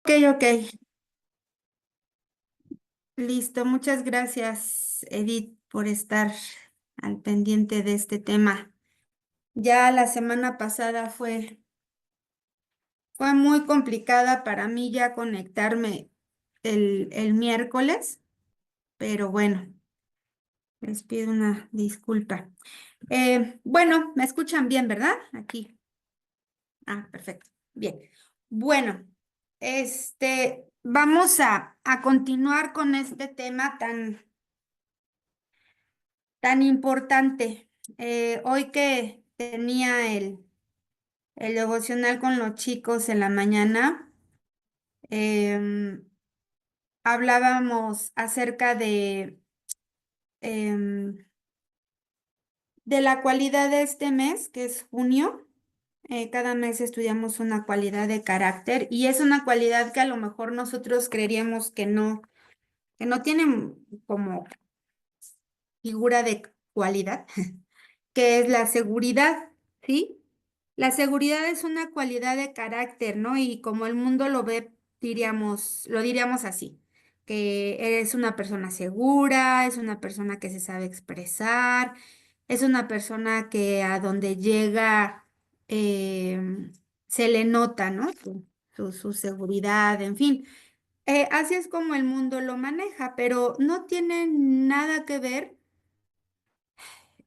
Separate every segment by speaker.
Speaker 1: Ok, ok, listo. Muchas gracias, Edith, por estar al pendiente de este tema. Ya la semana pasada fue muy complicada para mí ya conectarme el miércoles, pero bueno, les pido una disculpa. Bueno, me escuchan bien, ¿verdad? Aquí. Ah, perfecto. Bien. Bueno, vamos a continuar con este tema tan importante. Hoy que tenía el devocional con los chicos en la mañana, em, hablábamos acerca em, de la cualidad de este mes, que es junio. Cada mes estudiamos una cualidad de carácter y es una cualidad que a lo mejor nosotros creeríamos que no tiene como figura de cualidad, que es la seguridad, ¿sí? La seguridad es una cualidad de carácter, ¿no? Y como el mundo lo ve, lo diríamos así, que eres una persona segura, es una persona que se sabe expresar, es una persona que a donde llega se le nota, ¿no? Su seguridad, en fin. Así es como el mundo lo maneja, pero no tiene nada que ver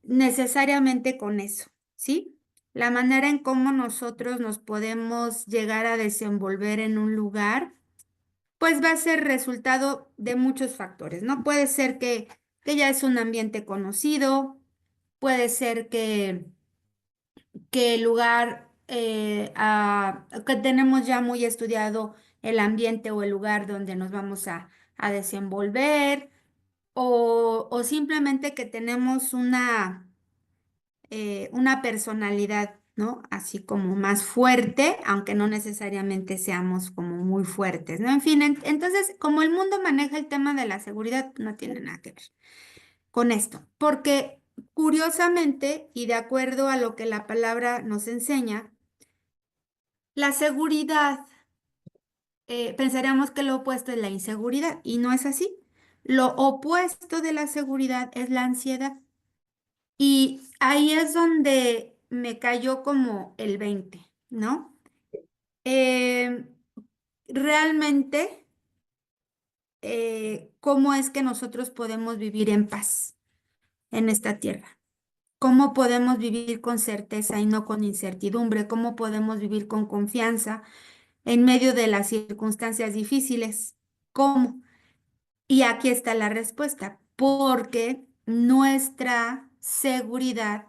Speaker 1: necesariamente con eso, ¿sí? La manera en cómo nosotros nos podemos llegar a desenvolver en un lugar, pues va a ser resultado de muchos factores, ¿no? Puede ser que ya es un ambiente conocido, puede ser que el lugar, que tenemos ya muy estudiado el ambiente o el lugar donde nos vamos a desenvolver, o simplemente que tenemos una personalidad, ¿no? Así como más fuerte, aunque no necesariamente seamos como muy fuertes, ¿no? En fin, entonces, como el mundo maneja el tema de la seguridad, no tiene nada que ver con esto, porque curiosamente, y de acuerdo a lo que la palabra nos enseña, la seguridad, pensaríamos que lo opuesto es la inseguridad, y no es así. Lo opuesto de la seguridad es la ansiedad. Y ahí es donde me cayó como el 20, ¿no? Eh, realmente, ¿cómo es que nosotros podemos vivir en paz en esta tierra? ¿Cómo podemos vivir con certeza y no con incertidumbre? ¿Cómo podemos vivir con confianza en medio de las circunstancias difíciles? ¿Cómo? Y aquí está la respuesta, porque nuestra seguridad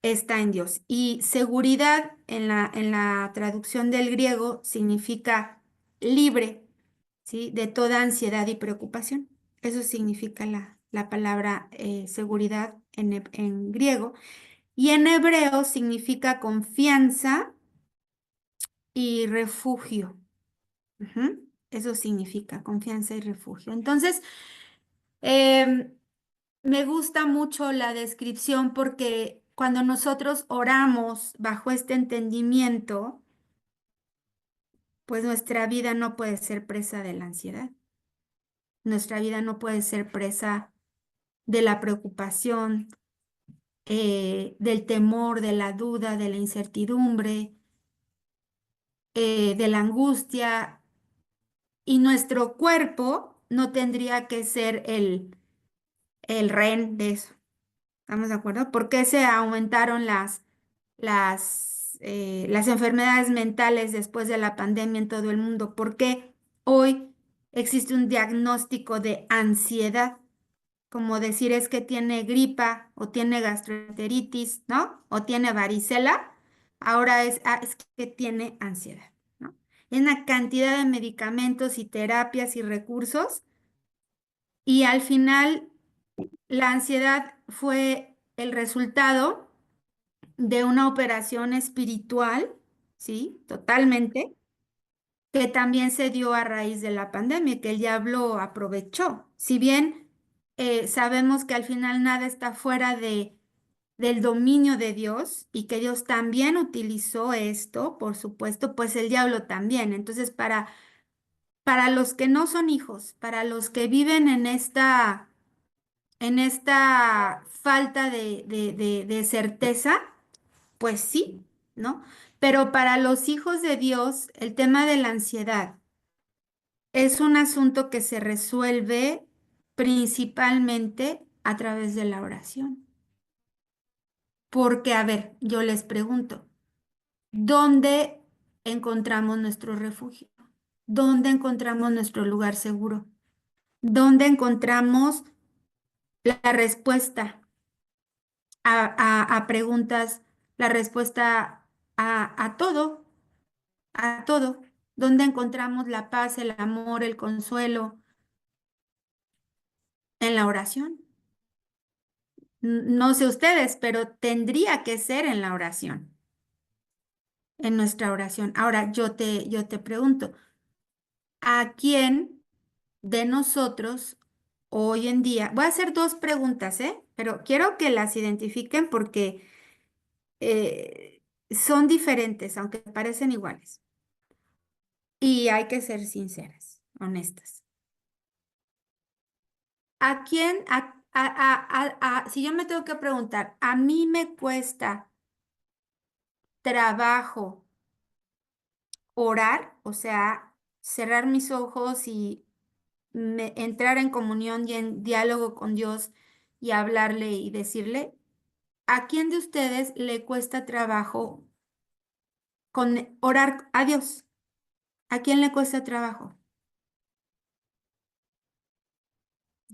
Speaker 1: está en Dios. Y seguridad en la traducción del griego significa libre, ¿sí? De toda ansiedad y preocupación. Eso significa la palabra seguridad en griego. Y en hebreo significa confianza y refugio. Ujú. Eso significa confianza y refugio. Entonces, em, me gusta mucho la descripción porque cuando nosotros oramos bajo este entendimiento, pues nuestra vida no puede ser presa de la ansiedad. Nuestra vida no puede ser presa de la preocupación, del temor, de la duda, de la incertidumbre, de la angustia. Y nuestro cuerpo no tendría que ser el rehén de eso. ¿Estamos de acuerdo? ¿Por qué se aumentaron las enfermedades mentales después de la pandemia en todo el mundo? ¿Por qué hoy existe un diagnóstico de ansiedad? Como decir es que tiene gripa o tiene gastroenteritis, ¿no? O tiene varicela. Ahora es que tiene ansiedad, ¿no? Hay una cantidad de medicamentos y terapias y recursos y al final la ansiedad fue el resultado de una operación espiritual, ¿sí? Totalmente, que también se dio a raíz de la pandemia, que el diablo aprovechó. Si bien sabemos que al final nada está fuera del dominio de Dios y que Dios también utilizó esto, por supuesto, pues el diablo también. Entonces, para los que no son hijos, para los que viven en esta falta de certeza, pues sí, ¿no? Pero para los hijos de Dios, el tema de la ansiedad es un asunto que se resuelve principalmente a través de la oración. Porque, a ver, yo les pregunto, ¿dónde encontramos nuestro refugio? ¿Dónde encontramos nuestro lugar seguro? ¿Dónde encontramos la respuesta a preguntas, la respuesta a todo, a todo? ¿Dónde encontramos la paz, el amor, el consuelo? En la oración. No sé ustedes, pero tendría que ser en la oración, en nuestra oración. Ahora yo te pregunto, ¿a quién de nosotros hoy en día? Voy a hacer dos preguntas, ¿eh? Pero quiero que las identifiquen porque son diferentes, aunque parecen iguales. Y hay que ser sinceras, honestas. ¿A quién, si yo me tengo que preguntar, a mí me cuesta trabajo orar, o sea, cerrar mis ojos y entrar en comunión y en diálogo con Dios y hablarle y decirle, ¿a quién de ustedes le cuesta trabajo con orar a Dios? ¿A quién le cuesta trabajo?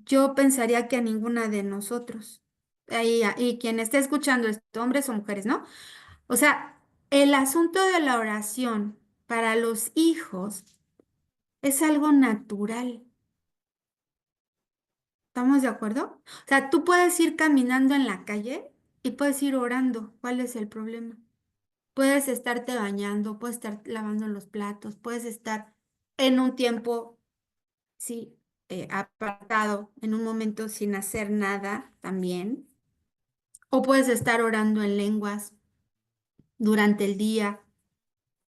Speaker 1: Yo pensaría que a ninguna de nosotros. Y quien esté escuchando esto, hombres o mujeres, ¿no? O sea, el asunto de la oración para los hijos es algo natural. ¿Estamos de acuerdo? O sea, tú puedes ir caminando en la calle y puedes ir orando. ¿Cuál es el problema? Puedes estarte bañando, puedes estar lavando los platos, puedes estar en un tiempo, sí, apartado, en un momento sin hacer nada también. O puedes estar orando en lenguas durante el día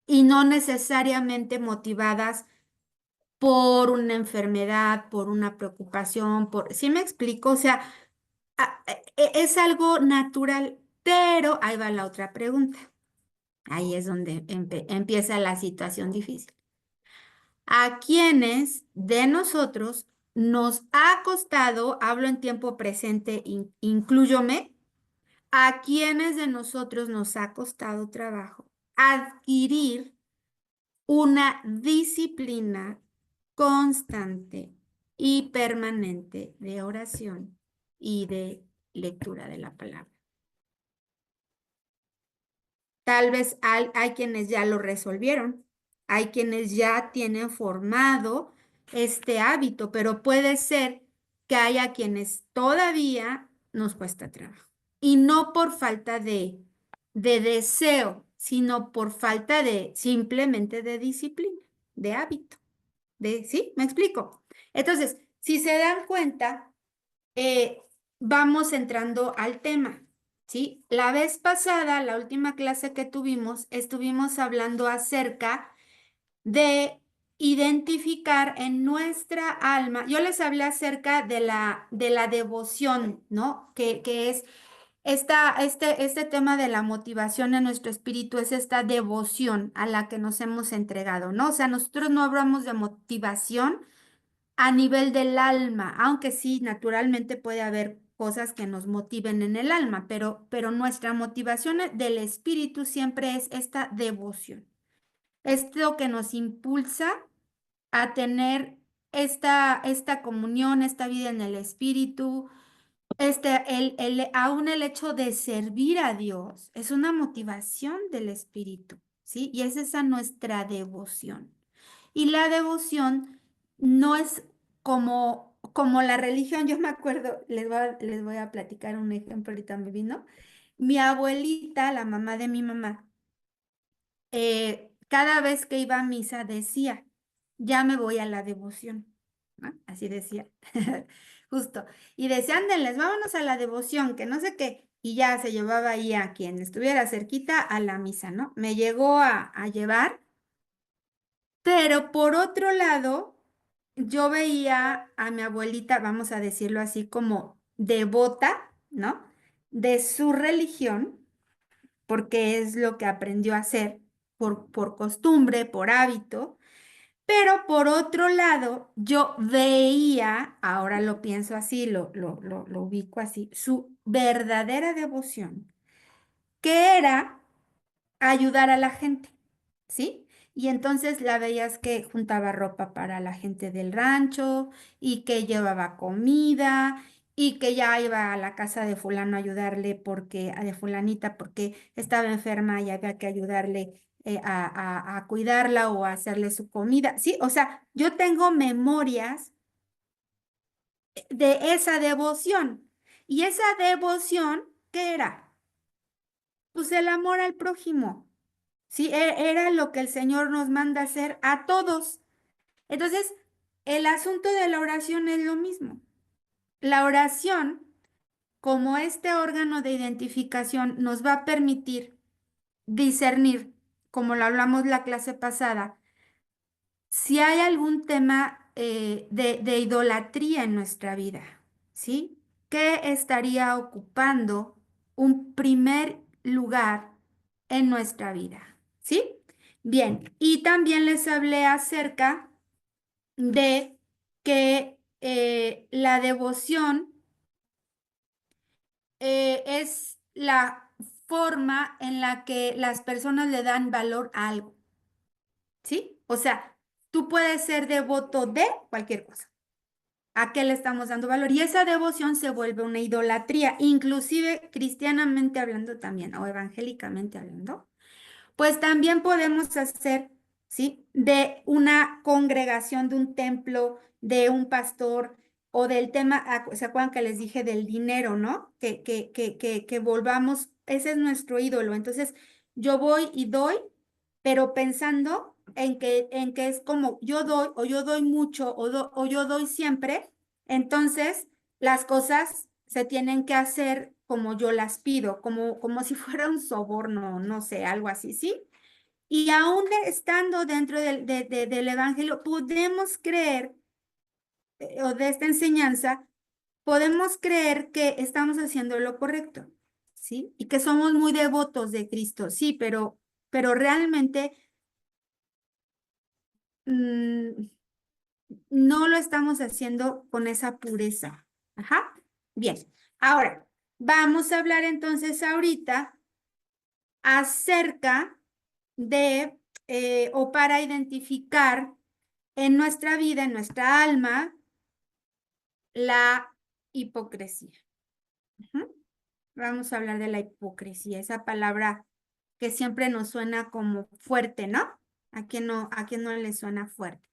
Speaker 1: y no necesariamente motivadas por una enfermedad, por una preocupación, ¿sí me explico? O sea, es algo natural, pero ahí va la otra pregunta. Ahí es donde empieza la situación difícil. ¿A quiénes de nosotros nos ha costado, hablo en tiempo presente, incluyome, a quiénes de nosotros nos ha costado trabajo adquirir una disciplina constante y permanente de oración y de lectura de la palabra? Tal vez hay quienes ya lo resolvieron, hay quienes ya tienen formado este hábito, pero puede ser que haya quienes todavía nos cuesta trabajo. Y no por falta de deseo, sino por falta de simplemente de disciplina, de hábito. ¿Sí? ¿Me explico? Entonces, si se dan cuenta, eh, vamos entrando al tema, ¿sí? La vez pasada, la última clase que tuvimos, estuvimos hablando acerca de identificar en nuestra alma, yo les hablé acerca de la devoción, ¿no? Que es este tema de la motivación en nuestro espíritu, es esta devoción a la que nos hemos entregado, ¿no? O sea, nosotros no hablamos de motivación a nivel del alma, aunque sí, naturalmente puede haber cosas que nos motiven en el alma, pero nuestra motivación del espíritu siempre es esta devoción. Es lo que nos impulsa a tener esta comunión, esta vida en el espíritu, aún el hecho de servir a Dios es una motivación del espíritu, ¿sí? Y es esa nuestra devoción. Y la devoción no es como la religión. Yo me acuerdo, les voy a platicar un ejemplo, ahorita me vino. Mi abuelita, la mamá de mi mamá, cada vez que iba a misa decía, ya me voy a la devoción, ¿no? Así decía, justo. Y decía, ándenles, vámonos a la devoción, que no sé qué. Y ya se llevaba ahí a quien estuviera cerquita a la misa, ¿no? Me llegó a llevar, pero por otro lado, yo veía a mi abuelita, vamos a decirlo así, como devota, ¿no? De su religión, porque es lo que aprendió a hacer por costumbre, por hábito. Pero por otro lado, yo veía, ahora lo pienso así, lo ubico así, su verdadera devoción, que era ayudar a la gente, ¿sí? Y entonces la veías que juntaba ropa para la gente del rancho y que llevaba comida y que ya iba a la casa de fulano a ayudarle porque, a de fulanita porque estaba enferma y había que ayudarle a cuidarla o a hacerle su comida, ¿sí? O sea, yo tengo memorias de esa devoción. ¿Y esa devoción qué era? Pues el amor al prójimo. Sí, era lo que el Señor nos manda hacer a todos. Entonces, el asunto de la oración es lo mismo. La oración, como este órgano de identificación, nos va a permitir discernir, como lo hablamos la clase pasada, si hay algún tema de idolatría en nuestra vida, ¿sí? ¿Qué estaría ocupando un primer lugar en nuestra vida? ¿Sí? Bien, y también les hablé acerca de que la devoción es la forma en la que las personas le dan valor a algo, ¿sí? O sea, tú puedes ser devoto de cualquier cosa. ¿A qué le estamos dando valor? Y esa devoción se vuelve una idolatría, inclusive cristianamente hablando también, o evangélicamente hablando. Pues también podemos hacer, ¿sí? De una congregación, de un templo, de un pastor o del tema, ¿se acuerdan que les dije del dinero, ¿no? Que volvamos, ese es nuestro ídolo. Entonces, yo voy y doy, pero pensando en que es como yo doy o yo doy mucho o yo doy siempre, entonces las cosas se tienen que hacer como yo las pido, como si fuera un soborno, no sé, algo así, ¿sí? Y aún estando dentro del Evangelio, podemos creer, o de esta enseñanza, podemos creer que estamos haciendo lo correcto, ¿sí? Y que somos muy devotos de Cristo, sí, pero realmente mm, no lo estamos haciendo con esa pureza. Ajá. Bien. Ahora, vamos a hablar entonces ahorita acerca de, o para identificar en nuestra vida, en nuestra alma, la hipocresía. Ujú. Vamos a hablar de la hipocresía, esa palabra que siempre nos suena como fuerte, ¿no? ¿A quién no le suena fuerte?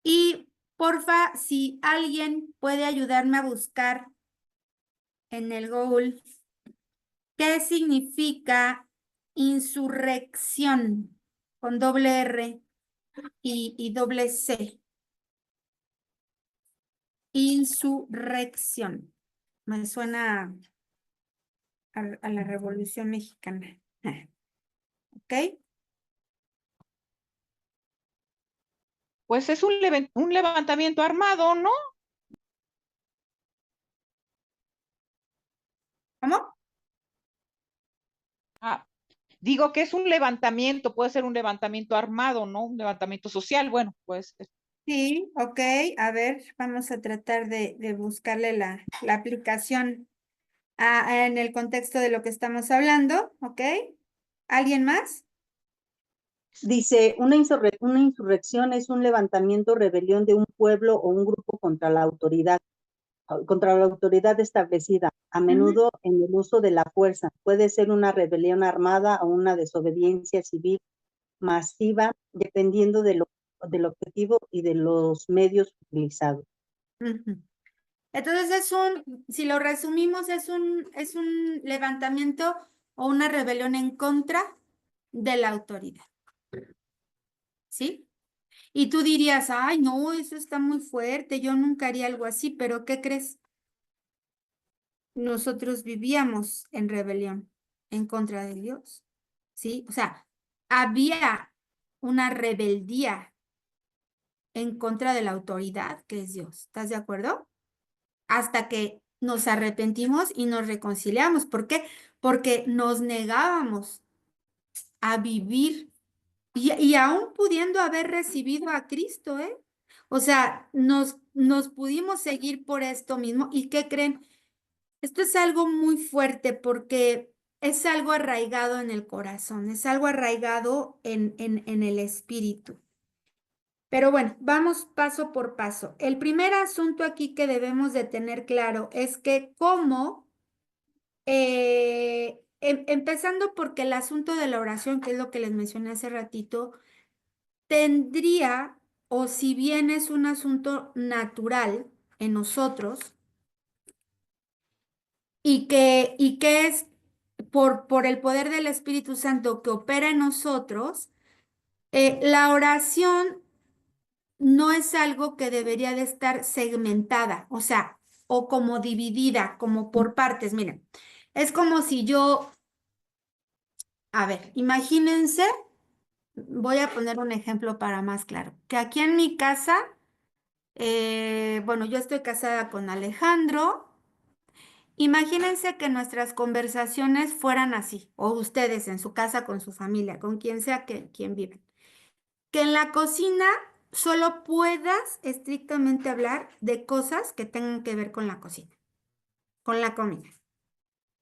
Speaker 1: Y porfa, si alguien puede ayudarme a buscar en el Google qué significa insurrección con doble R y doble C. Insurrección. Me suena a la Revolución Mexicana. ¿Ok?
Speaker 2: Pues es un levantamiento armado, ¿no?
Speaker 1: ¿Cómo?
Speaker 2: Ah, digo que es un levantamiento, puede ser un levantamiento armado, ¿no? Un levantamiento social, bueno, pues.
Speaker 1: Sí, ok. A ver, vamos a tratar de buscarle la aplicación en el contexto de lo que estamos hablando, ¿ok? ¿Alguien más?
Speaker 3: Dice, una insurrección es un levantamiento o rebelión de un pueblo o un grupo contra la autoridad establecida, a
Speaker 1: Ujú,
Speaker 3: menudo en el uso de la fuerza. Puede ser una rebelión armada o una desobediencia civil masiva, dependiendo del objetivo y de los medios utilizados.
Speaker 1: ujú. Entonces si lo resumimos, es un levantamiento o una rebelión en contra de la autoridad, ¿sí? Y tú dirías, ay, no, eso está muy fuerte, yo nunca haría algo así, pero ¿qué crees? Nosotros vivíamos en rebelión en contra de Dios, ¿sí? O sea, había una rebeldía en contra de la autoridad que es Dios. ¿Estás de acuerdo? Hasta que nos arrepentimos y nos reconciliamos. ¿Por qué? Porque nos negábamos a vivir y aún pudiendo haber recibido a Cristo, ¿eh? O sea, nos pudimos seguir por esto mismo. ¿Y qué creen? Esto es algo muy fuerte porque es algo arraigado en el corazón, es algo arraigado en el espíritu. Pero bueno, vamos paso por paso. El primer asunto aquí que debemos de tener claro es que cómo, empezando porque el asunto de la oración, que es lo que les mencioné hace ratito, tendría, o si bien es un asunto natural en nosotros, y que es por el poder del Espíritu Santo que opera en nosotros, la oración no es algo que debería de estar segmentada, o sea, o como dividida, como por partes. Miren, es como si yo, a ver, imagínense, voy a poner un ejemplo para más claro, que aquí en mi casa, bueno, yo estoy casada con Alejandro. Imagínense que nuestras conversaciones fueran así, o ustedes en su casa con su familia, con quien sea que quien vive. Que en la cocina solo puedas estrictamente hablar de cosas que tengan que ver con la cocina, con la comida.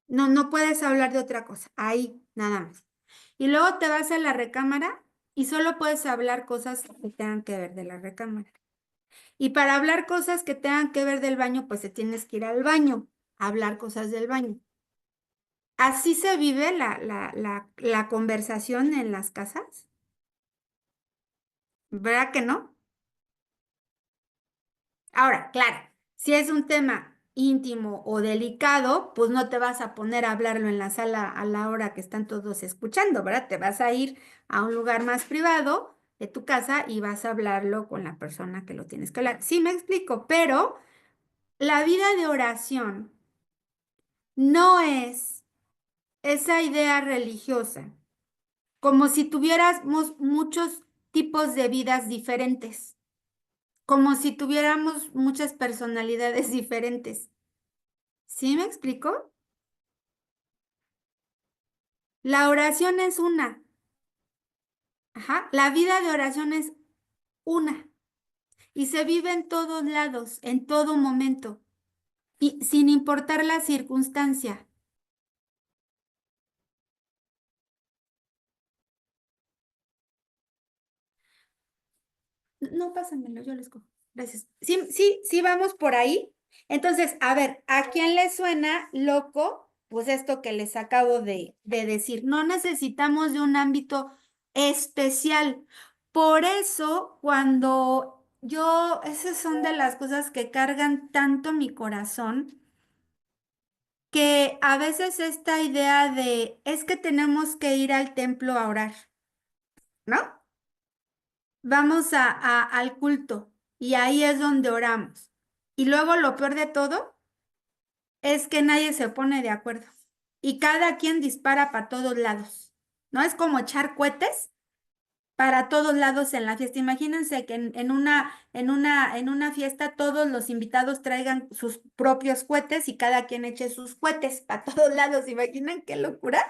Speaker 1: No, no puedes hablar de otra cosa, ahí nada más. Y luego te vas a la recámara y solo puedes hablar cosas que tengan que ver de la recámara. Y para hablar cosas que tengan que ver del baño, pues te tienes que ir al baño, a hablar cosas del baño. ¿Así se vive la conversación en las casas? ¿Verdad que no? Ahora, claro, si es un tema íntimo o delicado, pues no te vas a poner a hablarlo en la sala a la hora que están todos escuchando, ¿verdad? Te vas a ir a un lugar más privado de tu casa y vas a hablarlo con la persona que lo tienes que hablar. Sí, me explico, pero la vida de oración no es esa idea religiosa, como si tuviéramos muchos tipos de vidas diferentes, como si tuviéramos muchas personalidades diferentes. ¿Sí me explico? La oración es una. Ajá. La vida de oración es una. Y se vive en todos lados, en todo momento, y sin importar la circunstancia. No, pásamelo, yo lo escojo. Gracias. Sí, sí, sí, vamos por ahí. Entonces, a ver, ¿a quién le suena loco? Pues esto que les acabo de decir. No necesitamos de un ámbito especial. Por eso, cuando yo, esas son de las cosas que cargan tanto mi corazón, que a veces esta idea de es que tenemos que ir al templo a orar, ¿no? Vamos al culto y ahí es donde oramos. Y luego lo peor de todo es que nadie se pone de acuerdo y cada quien dispara para todos lados. ¿No? Es como echar cohetes para todos lados en la fiesta. Imagínense que en una fiesta todos los invitados traigan sus propios cohetes y cada quien eche sus cohetes para todos lados. ¿Se imaginan qué locura?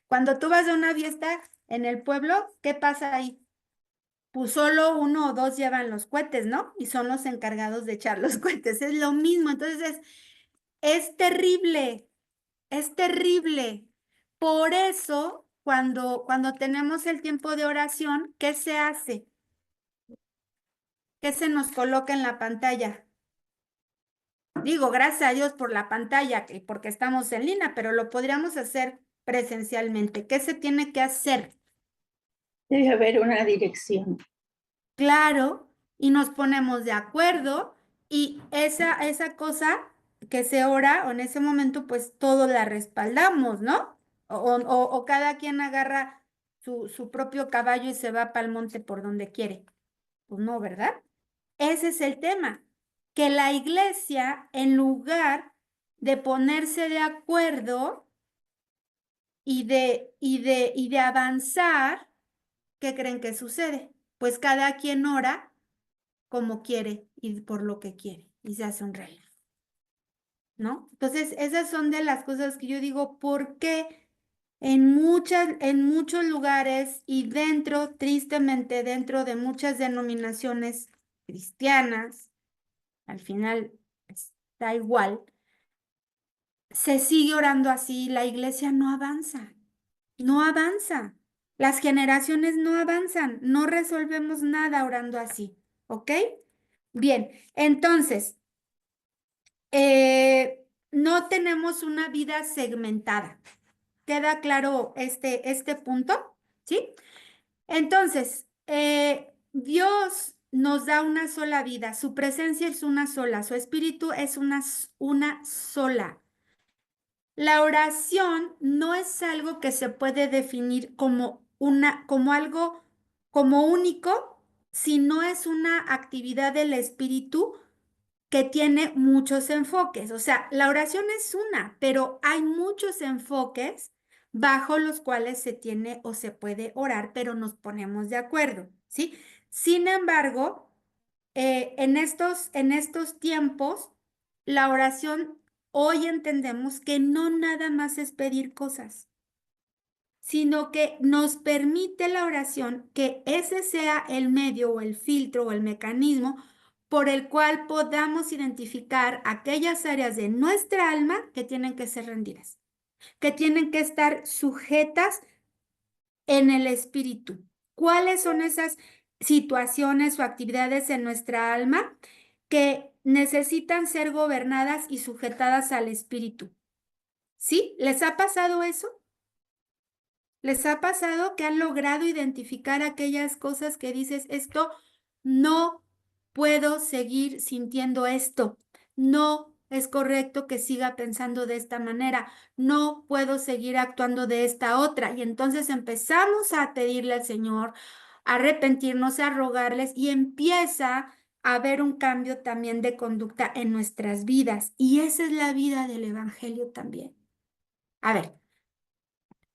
Speaker 1: Cuando tú vas a una fiesta en el pueblo, ¿qué pasa ahí? Pues solo uno o dos llevan los cohetes, ¿no? Y son los encargados de echar los cohetes. Es lo mismo. Entonces, es terrible, es terrible. Por eso, cuando tenemos el tiempo de oración, ¿qué se hace? ¿Qué se nos coloca en la pantalla? Digo, gracias a Dios por la pantalla, porque estamos en línea, pero lo podríamos hacer presencialmente. ¿Qué se tiene que hacer?
Speaker 4: Debe haber una dirección.
Speaker 1: Claro, y nos ponemos de acuerdo y esa cosa que se ora o en ese momento pues todos la respaldamos, ¿no? O cada quien agarra su propio caballo y se va para el monte por donde quiere. Pues no, ¿verdad? Ese es el tema, que la iglesia en lugar de ponerse de acuerdo y de avanzar, ¿qué creen que sucede? Pues cada quien ora como quiere y por lo que quiere y se hace un relajo, ¿no? Entonces, esas son de las cosas que yo digo, ¿por qué en muchos lugares y dentro, tristemente, dentro de muchas denominaciones cristianas, al final está igual, se sigue orando así, la iglesia no avanza, no avanza, las generaciones no avanzan, no resolvemos nada orando así, ¿ok? Bien, entonces, no tenemos una vida segmentada. ¿Queda claro este punto? ¿Sí? Entonces, Dios nos da una sola vida, su presencia es una sola, su espíritu es una sola. La oración no es algo que se puede definir como algo como único, sino es una actividad del espíritu que tiene muchos enfoques. O sea, la oración es una, pero hay muchos enfoques bajo los cuales se tiene o se puede orar, pero nos ponemos de acuerdo, ¿sí? Sin embargo, en estos tiempos, la oración, hoy entendemos que no nada más es pedir cosas, sino que nos permite la oración que ese sea el medio o el filtro o el mecanismo por el cual podamos identificar aquellas áreas de nuestra alma que tienen que ser rendidas, que tienen que estar sujetas en el espíritu. ¿Cuáles son esas situaciones o actividades en nuestra alma que necesitan ser gobernadas y sujetadas al espíritu? ¿Sí? ¿Les ha pasado eso? ¿Les ha pasado que han logrado identificar aquellas cosas que dices, esto no puedo seguir sintiendo esto? No es correcto que siga pensando de esta manera. No puedo seguir actuando de esta otra. Y entonces empezamos a pedirle al Señor, a arrepentirnos, a rogarles y empieza a haber un cambio también de conducta en nuestras vidas. Y esa es la vida del Evangelio también. A ver.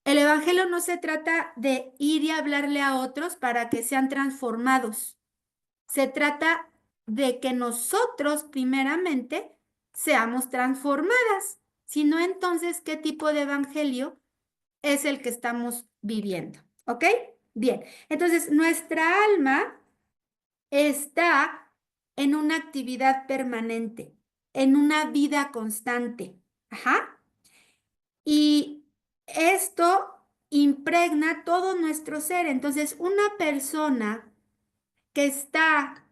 Speaker 1: El evangelio no se trata de ir y hablarle a otros para que sean transformados. Se trata de que nosotros primeramente seamos transformadas. Si no, entonces, ¿qué tipo de evangelio es el que estamos viviendo? ¿Ok? Bien, entonces nuestra alma está en una actividad permanente, en una vida constante. Ajá. Y esto impregna todo nuestro ser. Entonces, una persona que está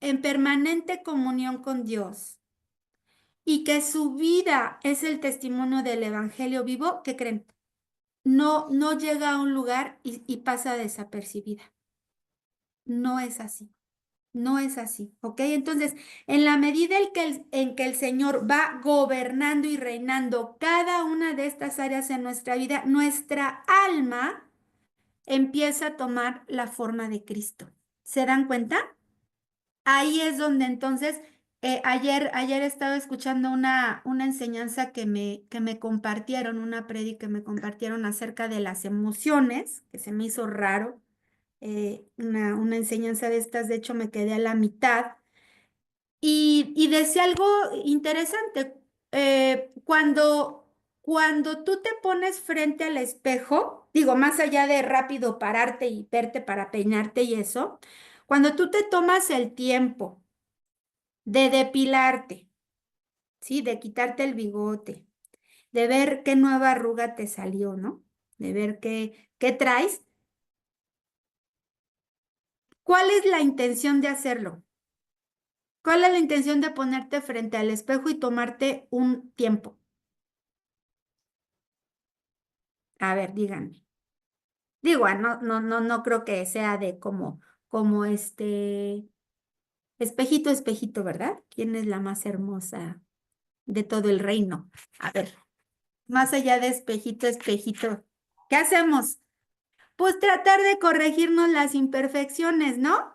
Speaker 1: en permanente comunión con Dios y que su vida es el testimonio del Evangelio vivo, ¿qué creen? No llega a un lugar y pasa desapercibida. No es así. No es así, ¿ok? Entonces, en la medida en que el Señor va gobernando y reinando cada una de estas áreas en nuestra vida, nuestra alma empieza a tomar la forma de Cristo. ¿Se dan cuenta? Ahí es donde entonces, ayer estaba escuchando una enseñanza que me compartieron, una prédica que me compartieron acerca de las emociones, que se me hizo raro una enseñanza de estas, de hecho me quedé a la mitad, y decía algo interesante. Cuando tú te pones frente al espejo, digo, más allá de rápido pararte y verte para peinarte y eso, cuando tú te tomas el tiempo de depilarte, ¿sí? De quitarte el bigote, de ver qué nueva arruga te salió, ¿no? De ver qué traes. ¿Cuál es la intención de hacerlo? ¿Cuál es la intención de ponerte frente al espejo y tomarte un tiempo? A ver, díganme. Digo, no creo que sea de como espejito, espejito, ¿verdad? ¿Quién es la más hermosa de todo el reino? A ver, más allá de espejito, espejito, ¿qué hacemos? Pues tratar de corregirnos las imperfecciones, ¿no?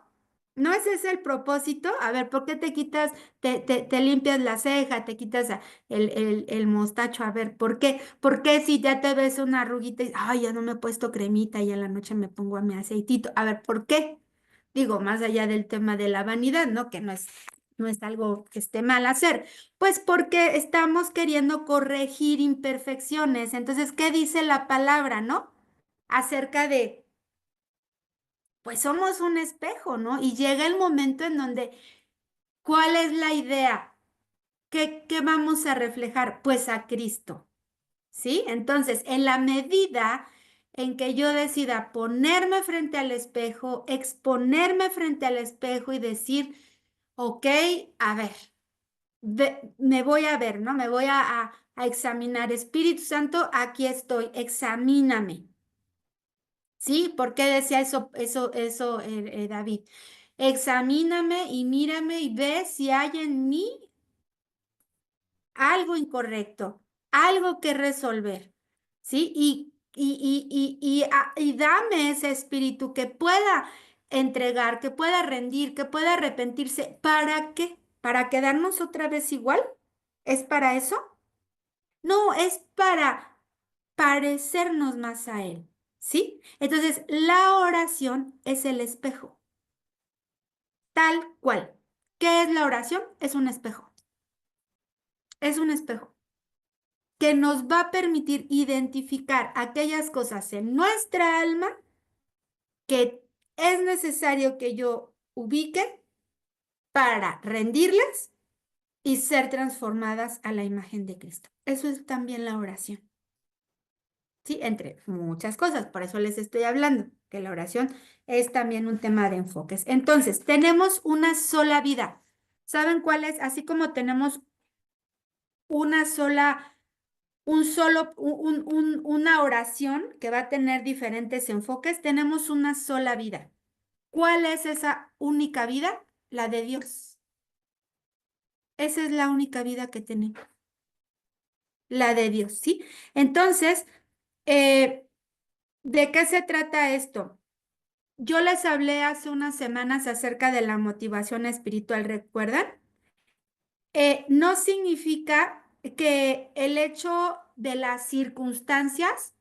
Speaker 1: ¿No ese es el propósito? A ver, ¿por qué te quitas, te limpias la ceja, te quitas el mostacho? A ver, ¿por qué? ¿Por qué si ya te ves una arruguita y, ay, ya no me he puesto cremita y en la noche me pongo a mi aceitito? A ver, ¿por qué? Digo, más allá del tema de la vanidad, ¿no? Que no es algo que esté mal hacer. Pues porque estamos queriendo corregir imperfecciones. Entonces, ¿qué dice la palabra, no? Acerca de, pues somos un espejo, ¿no? Y llega el momento en donde, ¿cuál es la idea? ¿Qué vamos a reflejar? Pues a Cristo, ¿sí? Entonces, en la medida en que yo decida ponerme frente al espejo, exponerme frente al espejo y decir, ok, a ver, me voy a ver, ¿no? Me voy a examinar. Espíritu Santo, aquí estoy, examíname. ¿Sí? ¿Por qué decía eso, David? Examíname y mírame y ve si hay en mí algo incorrecto, algo que resolver, ¿sí? Y dame ese espíritu que pueda entregar, que pueda rendir, que pueda arrepentirse. ¿Para qué? ¿Para quedarnos otra vez igual? ¿Es para eso? No, es para parecernos más a Él, ¿sí? Entonces, la oración es el espejo, tal cual. ¿Qué es la oración? Es un espejo. Es un espejo que nos va a permitir identificar aquellas cosas en nuestra alma que es necesario que yo ubique para rendirlas y ser transformadas a la imagen de Cristo. Eso es también la oración. Sí, entre muchas cosas, por eso les estoy hablando, que la oración es también un tema de enfoques. Entonces, tenemos una sola vida. ¿Saben cuál es? Así como tenemos una sola una oración que va a tener diferentes enfoques, tenemos una sola vida. ¿Cuál es esa única vida? La de Dios. Esa es la única vida que tenemos. La de Dios, ¿sí? Entonces, ¿de qué se trata esto? Yo les hablé hace unas semanas acerca de la motivación espiritual, ¿recuerdan? No significa que el hecho de las circunstancias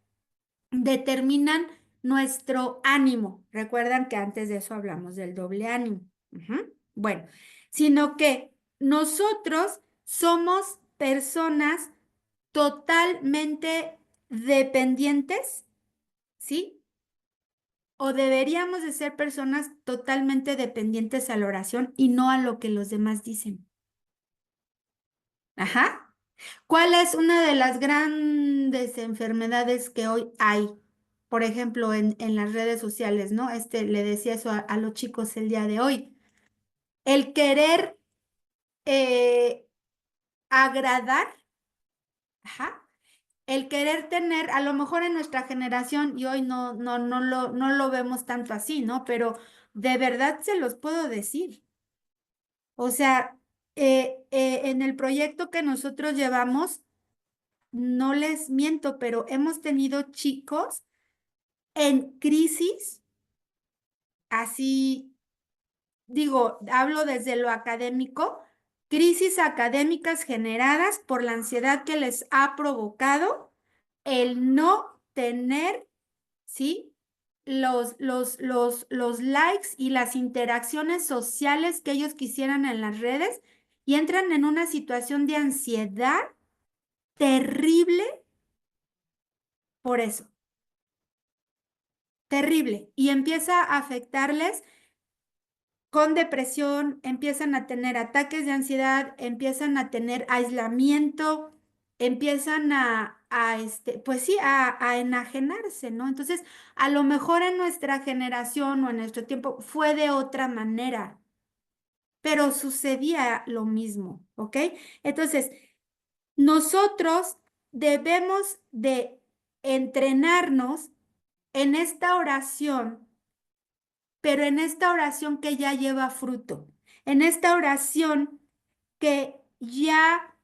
Speaker 1: determinan nuestro ánimo. Recuerdan que antes de eso hablamos del doble ánimo. Ujú. Bueno, sino que nosotros somos personas totalmente dependientes, ¿sí? O deberíamos de ser personas totalmente dependientes a la oración y no a lo que los demás dicen. Ajá. ¿Cuál es una de las grandes enfermedades que hoy hay? Por ejemplo, en las redes sociales, ¿no? Le decía eso a los chicos el día de hoy. El querer eh, agradar, ajá, el querer tener, a lo mejor en nuestra generación, y hoy no lo vemos tanto así, ¿no? Pero de verdad se los puedo decir. O sea, en el proyecto que nosotros llevamos, no les miento, pero hemos tenido chicos en crisis, así digo, hablo desde lo académico, crisis académicas generadas por la ansiedad que les ha provocado el no tener, ¿sí? Los likes y las interacciones sociales que ellos quisieran en las redes y entran en una situación de ansiedad terrible por eso. Terrible. Y empieza a afectarles con depresión, empiezan a tener ataques de ansiedad, empiezan a tener aislamiento, empiezan pues sí, a enajenarse, ¿no? Entonces, a lo mejor en nuestra generación o en nuestro tiempo fue de otra manera, pero sucedía lo mismo, ¿ok? Entonces, nosotros debemos de entrenarnos en esta oración, pero en esta oración que ya lleva fruto, en esta oración que ya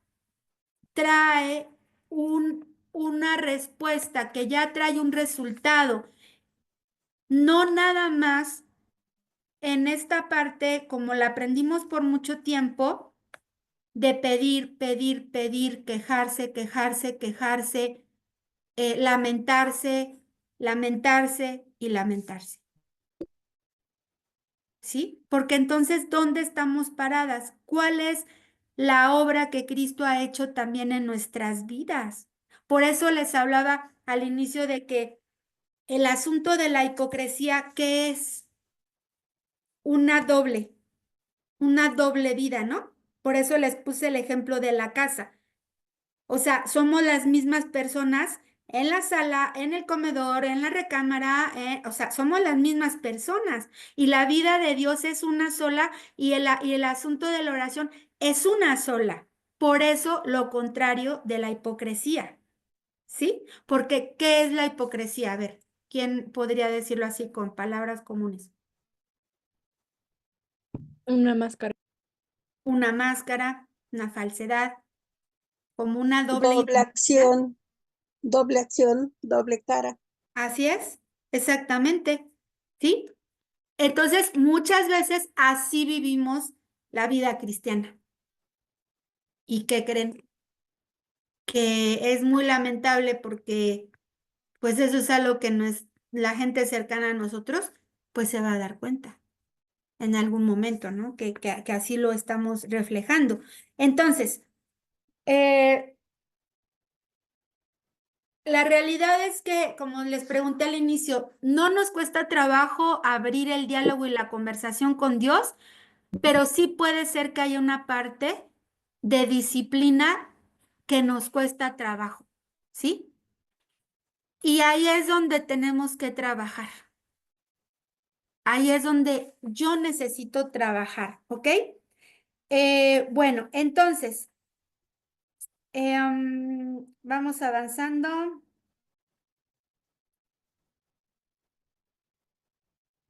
Speaker 1: trae una respuesta, que ya trae un resultado, no nada más en esta parte como la aprendimos por mucho tiempo, de pedir, pedir, pedir, quejarse, quejarse, quejarse, lamentarse, lamentarse y lamentarse. ¿sí? Porque entonces, ¿dónde estamos paradas? ¿Cuál es la obra que Cristo ha hecho también en nuestras vidas? Por eso les hablaba al inicio de que el asunto de la hipocresía, ¿qué es? Una doble vida, ¿no? Por eso les puse el ejemplo de la casa. O sea, somos las mismas personas en la sala, en el comedor, en la recámara, o sea, somos las mismas personas. Y la vida de Dios es una sola y el asunto de la oración es una sola. Por eso lo contrario de la hipocresía, ¿sí? Porque, ¿qué es la hipocresía? A ver, ¿quién podría decirlo así con palabras comunes?
Speaker 5: Una máscara.
Speaker 1: Una máscara, una falsedad, como una doble
Speaker 6: Doble
Speaker 1: identidad.
Speaker 6: acción, doble cara.
Speaker 1: Así es, exactamente, ¿sí? Entonces, muchas veces así vivimos la vida cristiana. ¿Y qué creen? Que es muy lamentable porque, pues eso es algo que no es la gente cercana a nosotros, pues se va a dar cuenta en algún momento, ¿no? Que así lo estamos reflejando. Entonces, la realidad es que, como les pregunté al inicio, no nos cuesta trabajo abrir el diálogo y la conversación con Dios, pero sí puede ser que haya una parte de disciplina que nos cuesta trabajo, ¿sí? Y ahí es donde tenemos que trabajar. Ahí es donde yo necesito trabajar, ¿ok? Bueno, entonces, vamos avanzando.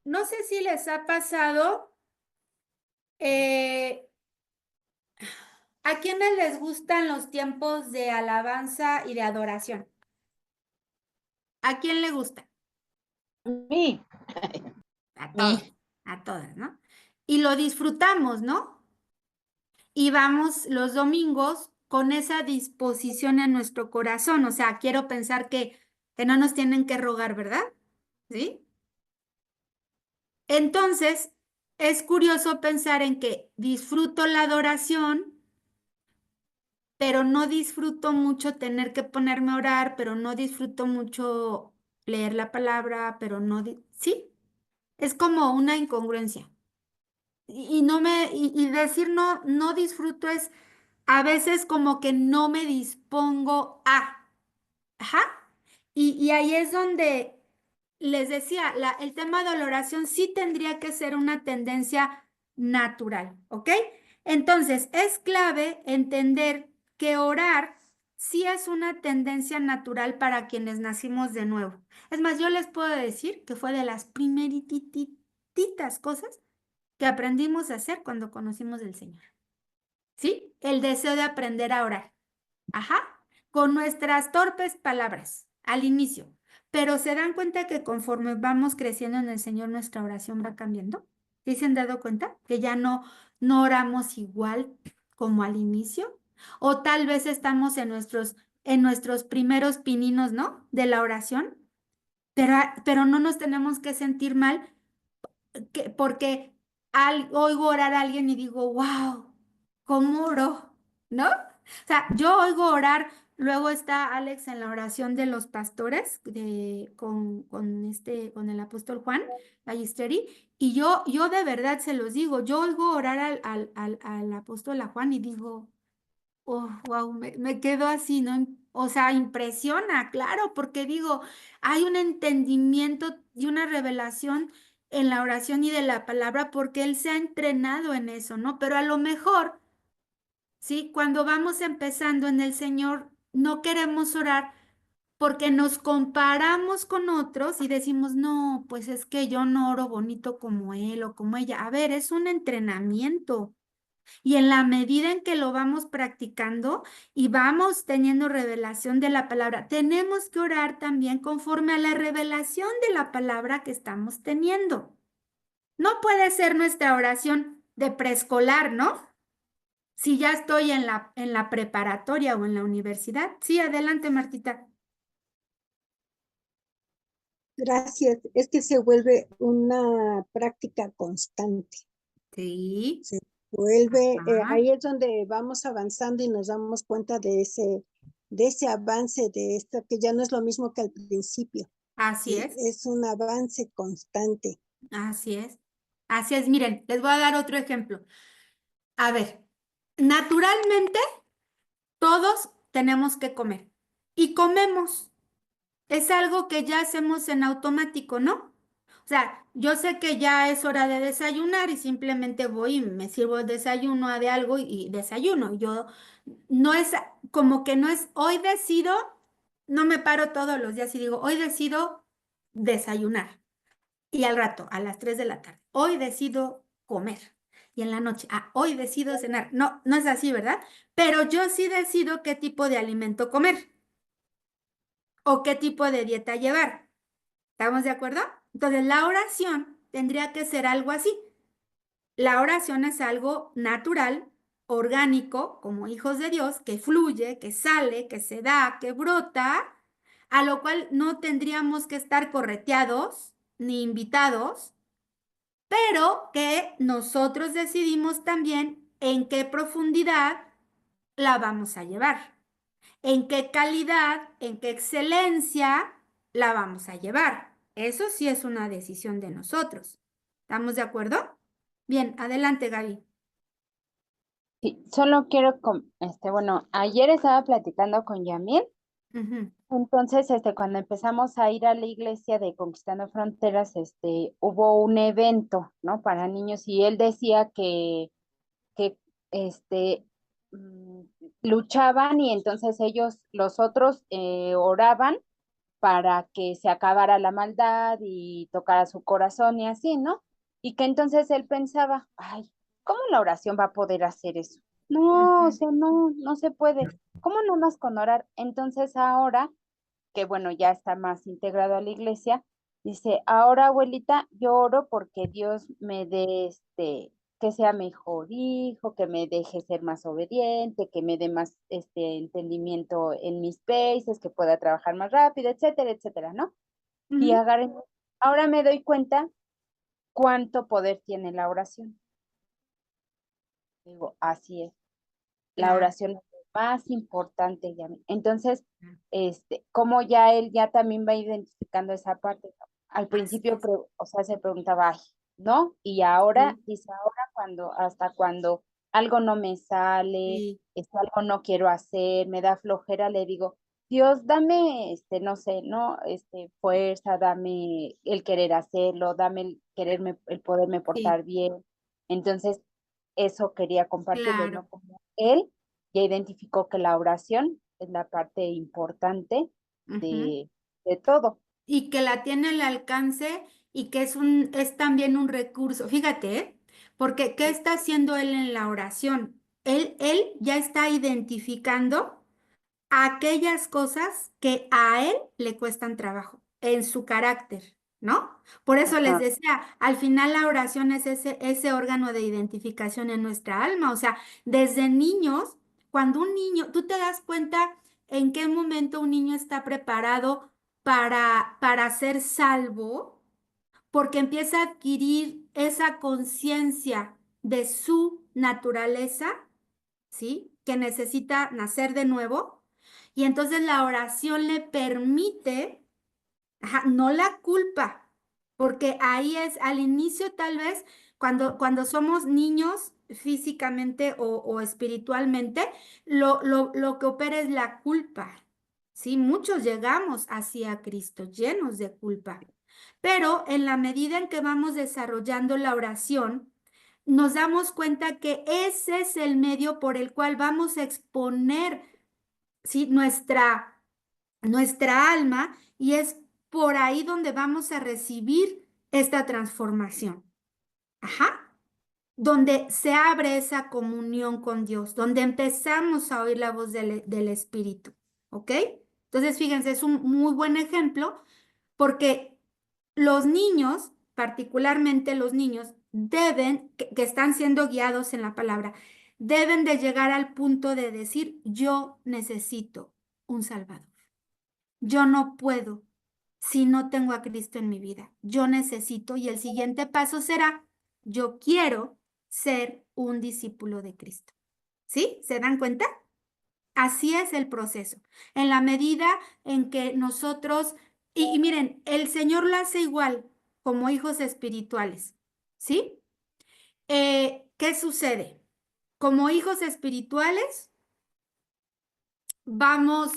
Speaker 1: No sé si les ha pasado, eh, ¿a quiénes les gustan los tiempos de alabanza y de adoración? ¿A quién le gusta?
Speaker 2: mí.
Speaker 1: A todas, a todas, ¿no? Y lo disfrutamos, ¿no? Y vamos los domingos con esa disposición en nuestro corazón. O sea, quiero pensar que no nos tienen que rogar, ¿verdad? ¿Sí? Entonces, es curioso pensar en que disfruto la adoración, pero no disfruto mucho tener que ponerme a orar, pero no disfruto mucho leer la palabra, pero no, ¿sí? Es como una incongruencia. Y no y decir no disfruto es a veces como que no me dispongo a. Ajá. Y ahí es donde les decía, el tema de la oración sí tendría que ser una tendencia natural, ¿ok? Entonces, es clave entender que orar sí es una tendencia natural para quienes nacimos de nuevo. Es más, yo les puedo decir que fue de las primerititas cosas que aprendimos a hacer cuando conocimos al Señor. ¿Sí? El deseo de aprender a orar. Ajá, con nuestras torpes palabras al inicio, pero se dan cuenta que conforme vamos creciendo en el Señor, nuestra oración va cambiando. ¿Sí se han dado cuenta? Que ya no oramos igual como al inicio, o tal vez estamos en nuestros primeros pininos, ¿no? De la oración, pero no nos tenemos que sentir mal porque oigo orar a alguien y digo, wow, ¿cómo oró? ¿No? O sea, yo oigo orar, luego está Alex en la oración de los pastores con el apóstol Juan Ballesteri, y yo de verdad se los digo, yo oigo orar al apóstol a Juan y digo, oh, wow, me quedo así, ¿no? O sea, impresiona, claro, porque digo, hay un entendimiento y una revelación en la oración y de la palabra porque él se ha entrenado en eso, ¿no? Pero a lo mejor, ¿sí? Cuando vamos empezando en el Señor, no queremos orar porque nos comparamos con otros y decimos, no, pues es que yo no oro bonito como él o como ella. A ver, es un entrenamiento. Y en la medida en que lo vamos practicando y vamos teniendo revelación de la palabra, tenemos que orar también conforme a la revelación de la palabra que estamos teniendo. No puede ser nuestra oración de preescolar, ¿no? Si ya estoy en la preparatoria o en la universidad. Sí, adelante, Martita.
Speaker 5: Gracias. Es que se vuelve una práctica constante.
Speaker 1: Sí.
Speaker 5: Se vuelve,
Speaker 1: Ajá.
Speaker 5: ahí es donde vamos avanzando y nos damos cuenta de ese avance, de esto que ya no es lo mismo que al principio.
Speaker 1: Así
Speaker 5: ¿Sí?
Speaker 1: es.
Speaker 5: Es un avance constante.
Speaker 1: Así es. Así es. Miren, les voy a dar otro ejemplo. A ver, naturalmente todos tenemos que comer y comemos. Es algo que ya hacemos en automático, ¿no? O sea, yo sé que ya es hora de desayunar y simplemente voy y me sirvo el desayuno de algo y desayuno. Yo no es como que no es hoy decido, no me paro todos los días y digo, hoy decido desayunar. Y al rato, a las 3 de la tarde, hoy decido comer. Y en la noche, hoy decido cenar. No, no es así, ¿verdad? Pero yo sí decido qué tipo de alimento comer o qué tipo de dieta llevar. ¿Estamos de acuerdo? Entonces, la oración tendría que ser algo así. La oración es algo natural, orgánico, como hijos de Dios, que fluye, que sale, que se da, que brota, a lo cual no tendríamos que estar correteados ni invitados, pero que nosotros decidimos también en qué profundidad la vamos a llevar, en qué calidad, en qué excelencia la vamos a llevar. Eso sí es una decisión de nosotros. ¿Estamos de acuerdo? Bien, adelante, Gaby.
Speaker 6: Sí, solo quiero, bueno, ayer estaba platicando con Yamil,
Speaker 1: Ujú,
Speaker 6: entonces, cuando empezamos a ir a la iglesia de Conquistando Fronteras, hubo un evento, ¿no? Para niños y él decía que, este, mm, luchaban y entonces ellos, los otros, oraban para que se acabara la maldad y tocara su corazón y así, ¿no? Y que entonces él pensaba, ay, ¿cómo la oración va a poder hacer eso? No, o
Speaker 1: ujú.
Speaker 6: sea, no, no se puede. ¿Cómo no más con orar? Entonces ahora, que bueno, ya está más integrado a la iglesia, dice, ahora abuelita, yo oro porque Dios me dé que sea mejor hijo, que me deje ser más obediente, que me dé más entendimiento en mis paces, que pueda trabajar más rápido, etcétera, etcétera, ¿no? Y
Speaker 1: Ujú.
Speaker 6: ahora me doy cuenta cuánto poder tiene la oración. Digo, así es, la
Speaker 1: Claro.
Speaker 6: oración es lo más importante ya. Entonces, como ya él ya también va identificando esa parte. Al
Speaker 1: Así
Speaker 6: principio,
Speaker 1: es.
Speaker 6: o sea, se preguntaba, ay, ¿no? Y ahora,
Speaker 1: Sí,
Speaker 6: dice, hasta cuando algo no me sale,
Speaker 1: sí,
Speaker 6: algo no quiero hacer, me da flojera, le digo, Dios, dame, no sé, ¿no? Fuerza, dame el querer hacerlo, dame el quererme, el poderme
Speaker 1: sí,
Speaker 6: portar bien. Entonces, eso quería compartirles,
Speaker 1: claro.
Speaker 6: ¿no? Como él ya identificó que la oración es la parte importante
Speaker 1: Ujú.
Speaker 6: de todo.
Speaker 1: Y que la tiene al alcance y que es también un recurso. Fíjate, ¿eh? Porque ¿qué está haciendo él en la oración? Él ya está identificando aquellas cosas que a él le cuestan trabajo en su carácter, ¿no? Por eso les
Speaker 6: Ajá.
Speaker 1: decía, al final la oración es ese órgano de identificación en nuestra alma. O sea, desde niños, cuando un niño, tú te das cuenta en qué momento un niño está preparado para ser salvo, porque empieza a adquirir esa conciencia de su naturaleza, ¿sí? Que necesita nacer de nuevo. Y entonces la oración le permite, ajá, no la culpa, porque ahí es al inicio tal vez, cuando somos niños físicamente o espiritualmente, lo que opera es la culpa, ¿sí? Muchos llegamos hacia Cristo llenos de culpa, pero en la medida en que vamos desarrollando la oración, nos damos cuenta que ese es el medio por el cual vamos a exponer, ¿sí? nuestra alma y es por ahí donde vamos a recibir esta transformación. Ajá. Donde se abre esa comunión con Dios, donde empezamos a oír la voz del Espíritu. ¿Ok? Entonces, fíjense, es un muy buen ejemplo porque los niños, particularmente los niños, que están siendo guiados en la palabra, deben de llegar al punto de decir, yo necesito un Salvador. Yo no puedo si no tengo a Cristo en mi vida? Yo necesito, y el siguiente paso será, yo quiero ser un discípulo de Cristo. ¿Sí? ¿Se dan cuenta? Así es el proceso. En la medida en que nosotros, y miren, el Señor lo hace igual como hijos espirituales. ¿Sí? ¿Qué sucede? Como hijos espirituales, vamos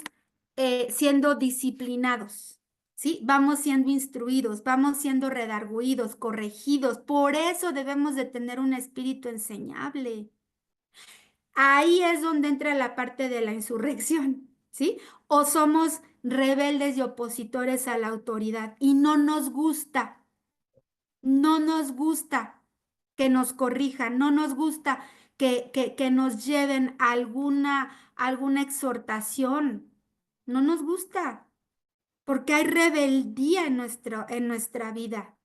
Speaker 1: siendo disciplinados, ¿sí? Vamos siendo instruidos, vamos siendo redarguidos, corregidos. Por eso debemos de tener un espíritu enseñable. Ahí es donde entra la parte de la insurrección, ¿sí? O somos rebeldes y opositores a la autoridad y no nos gusta que nos corrijan, no nos gusta que nos lleven a alguna exhortación, no nos gusta, porque hay rebeldía en nuestra vida.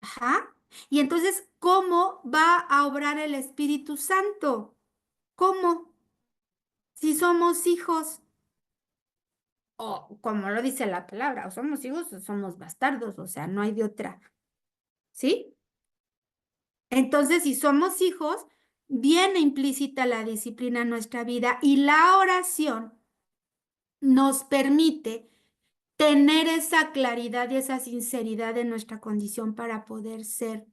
Speaker 1: Ajá. Y entonces, ¿cómo va a obrar el Espíritu Santo? ¿Cómo? Si somos hijos, o como lo dice la palabra, o somos hijos o somos bastardos, o sea, no hay de otra, ¿sí? Entonces, si somos hijos, viene implícita la disciplina en nuestra vida y la oración nos permite tener esa claridad y esa sinceridad en nuestra condición para poder ser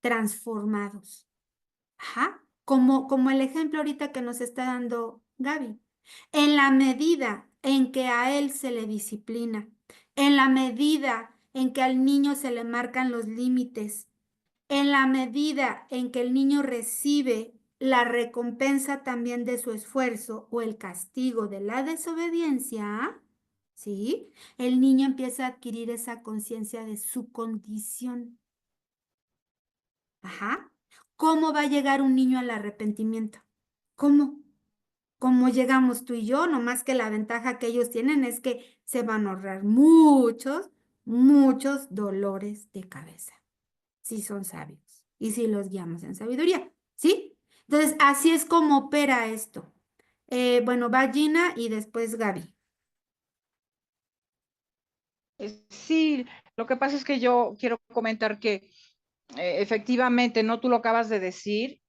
Speaker 1: transformados. Ajá, como el ejemplo ahorita que nos está dando Gaby. En la medida en que a él se le disciplina, en la medida en que al niño se le marcan los límites, en la medida en que el niño recibe la recompensa también de su esfuerzo o el castigo de la desobediencia, ¿sí? El niño empieza a adquirir esa conciencia de su condición. Ajá. ¿Cómo va a llegar un niño al arrepentimiento? ¿Cómo? ¿Cómo llegamos tú y yo? Nomás que la ventaja que ellos tienen es que se van a ahorrar muchos dolores de cabeza, si son sabios y si los guiamos en sabiduría, ¿sí? Entonces, así es como opera esto. Bueno, va Gina y después Gaby.
Speaker 2: Sí, lo que pasa es que yo quiero comentar que efectivamente, no, tú lo acabas de decir,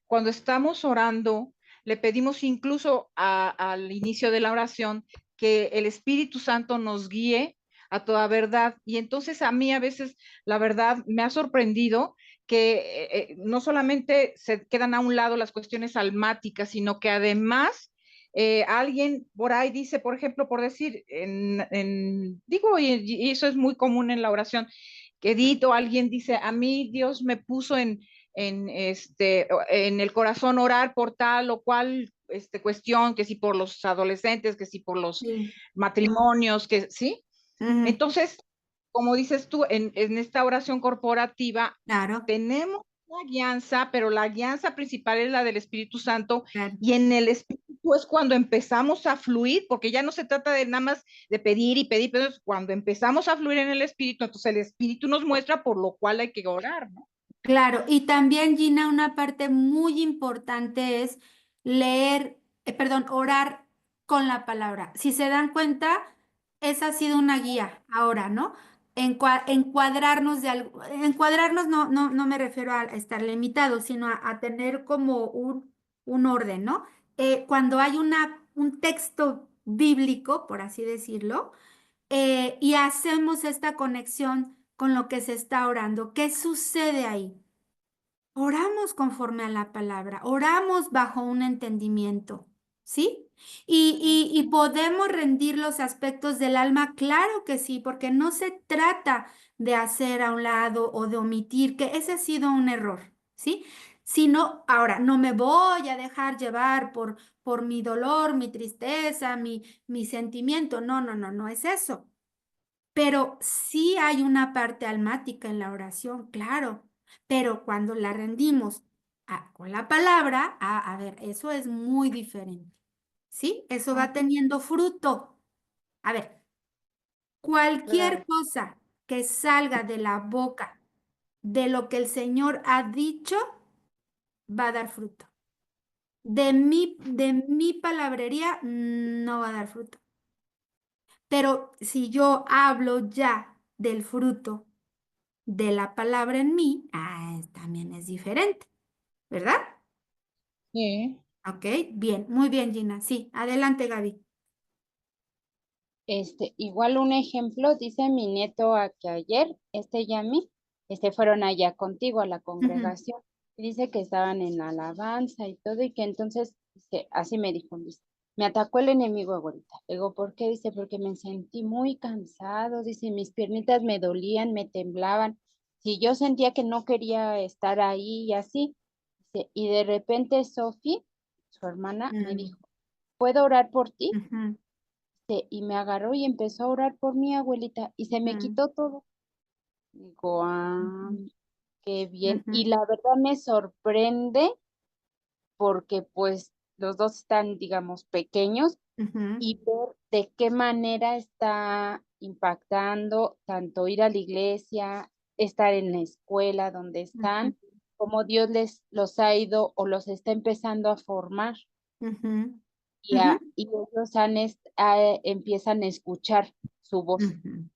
Speaker 2: cuando estamos orando, le pedimos incluso al inicio de la oración que el Espíritu Santo nos guíe a toda verdad. Y entonces a mí a veces, la verdad, me ha sorprendido que no solamente se quedan a un lado las cuestiones almáticas, sino que además alguien por ahí dice, por ejemplo, por decir, digo, y eso es muy común en la oración, que Dito, alguien dice, a mí Dios me puso en el corazón orar por tal o cual cuestión, que si por los adolescentes, que si por los
Speaker 1: Sí.
Speaker 2: matrimonios, que sí.
Speaker 1: Ujú.
Speaker 2: Entonces, como dices tú, en esta oración corporativa
Speaker 1: Claro,
Speaker 2: tenemos la guianza, pero la guianza principal es la del Espíritu Santo,
Speaker 1: claro.
Speaker 2: y en el Espíritu es cuando empezamos a fluir, porque ya no se trata de nada más de pedir y pedir, pero es cuando empezamos a fluir en el Espíritu, entonces el Espíritu nos muestra por lo cual hay que orar, ¿no?
Speaker 1: Claro, y también, Gina, una parte muy importante es orar con la palabra. Si se dan cuenta, esa ha sido una guía ahora, ¿no? Encuadrarnos de algo, encuadrarnos no me refiero a estar limitado, sino a tener como un orden, ¿no? Cuando hay un texto bíblico, por así decirlo, y hacemos esta conexión con lo que se está orando, ¿qué sucede ahí? Oramos conforme a la palabra, oramos bajo un entendimiento, ¿sí? Y podemos rendir los aspectos del alma, claro que sí, porque no se trata de hacer a un lado o de omitir, que ese ha sido un error, ¿sí? Sino, ahora, no me voy a dejar llevar por mi dolor, mi tristeza, mi sentimiento, no es eso. Pero sí hay una parte almática en la oración, claro, pero cuando la rendimos con la palabra, a ver, eso es muy diferente, ¿sí? Eso va
Speaker 2: Ujú,
Speaker 1: teniendo fruto. A ver, cualquier
Speaker 2: claro.
Speaker 1: cosa que salga de la boca de lo que el Señor ha dicho, va a dar fruto. De mi palabrería, no va a dar fruto. Pero si yo hablo ya del fruto de la palabra en mí, también es diferente, ¿verdad?
Speaker 2: Sí.
Speaker 1: Ok, bien, muy bien, Gina. Sí, adelante, Gaby.
Speaker 6: Igual un ejemplo, dice mi nieto a que ayer, Yami, fueron allá contigo a la
Speaker 1: Ujú,
Speaker 6: congregación. Y dice que estaban en alabanza y todo, y que entonces, dice, así me dijo, dice, me atacó el enemigo, abuelita. Le digo, ¿por qué? Dice, porque me sentí muy cansado, dice, mis piernitas me dolían, me temblaban. Si yo sentía que no quería estar ahí y así. Dice, y de repente Sofi, su hermana, me
Speaker 1: ujú,
Speaker 6: dijo, ¿puedo orar por ti?
Speaker 1: ujú,
Speaker 6: Y me agarró y empezó a orar por mi abuelita y se me
Speaker 1: ujú,
Speaker 6: quitó todo. Digo,
Speaker 1: ujú,
Speaker 6: qué bien.
Speaker 1: ujú,
Speaker 6: Y la verdad me sorprende porque pues los dos están, digamos, pequeños
Speaker 1: ujú,
Speaker 6: y ver de qué manera está impactando tanto ir a la iglesia, estar en la escuela donde
Speaker 1: ujú,
Speaker 6: están, como Dios los ha ido o los está empezando a formar
Speaker 1: ujú,
Speaker 6: y, y ellos empiezan a escuchar su voz.
Speaker 1: ujú,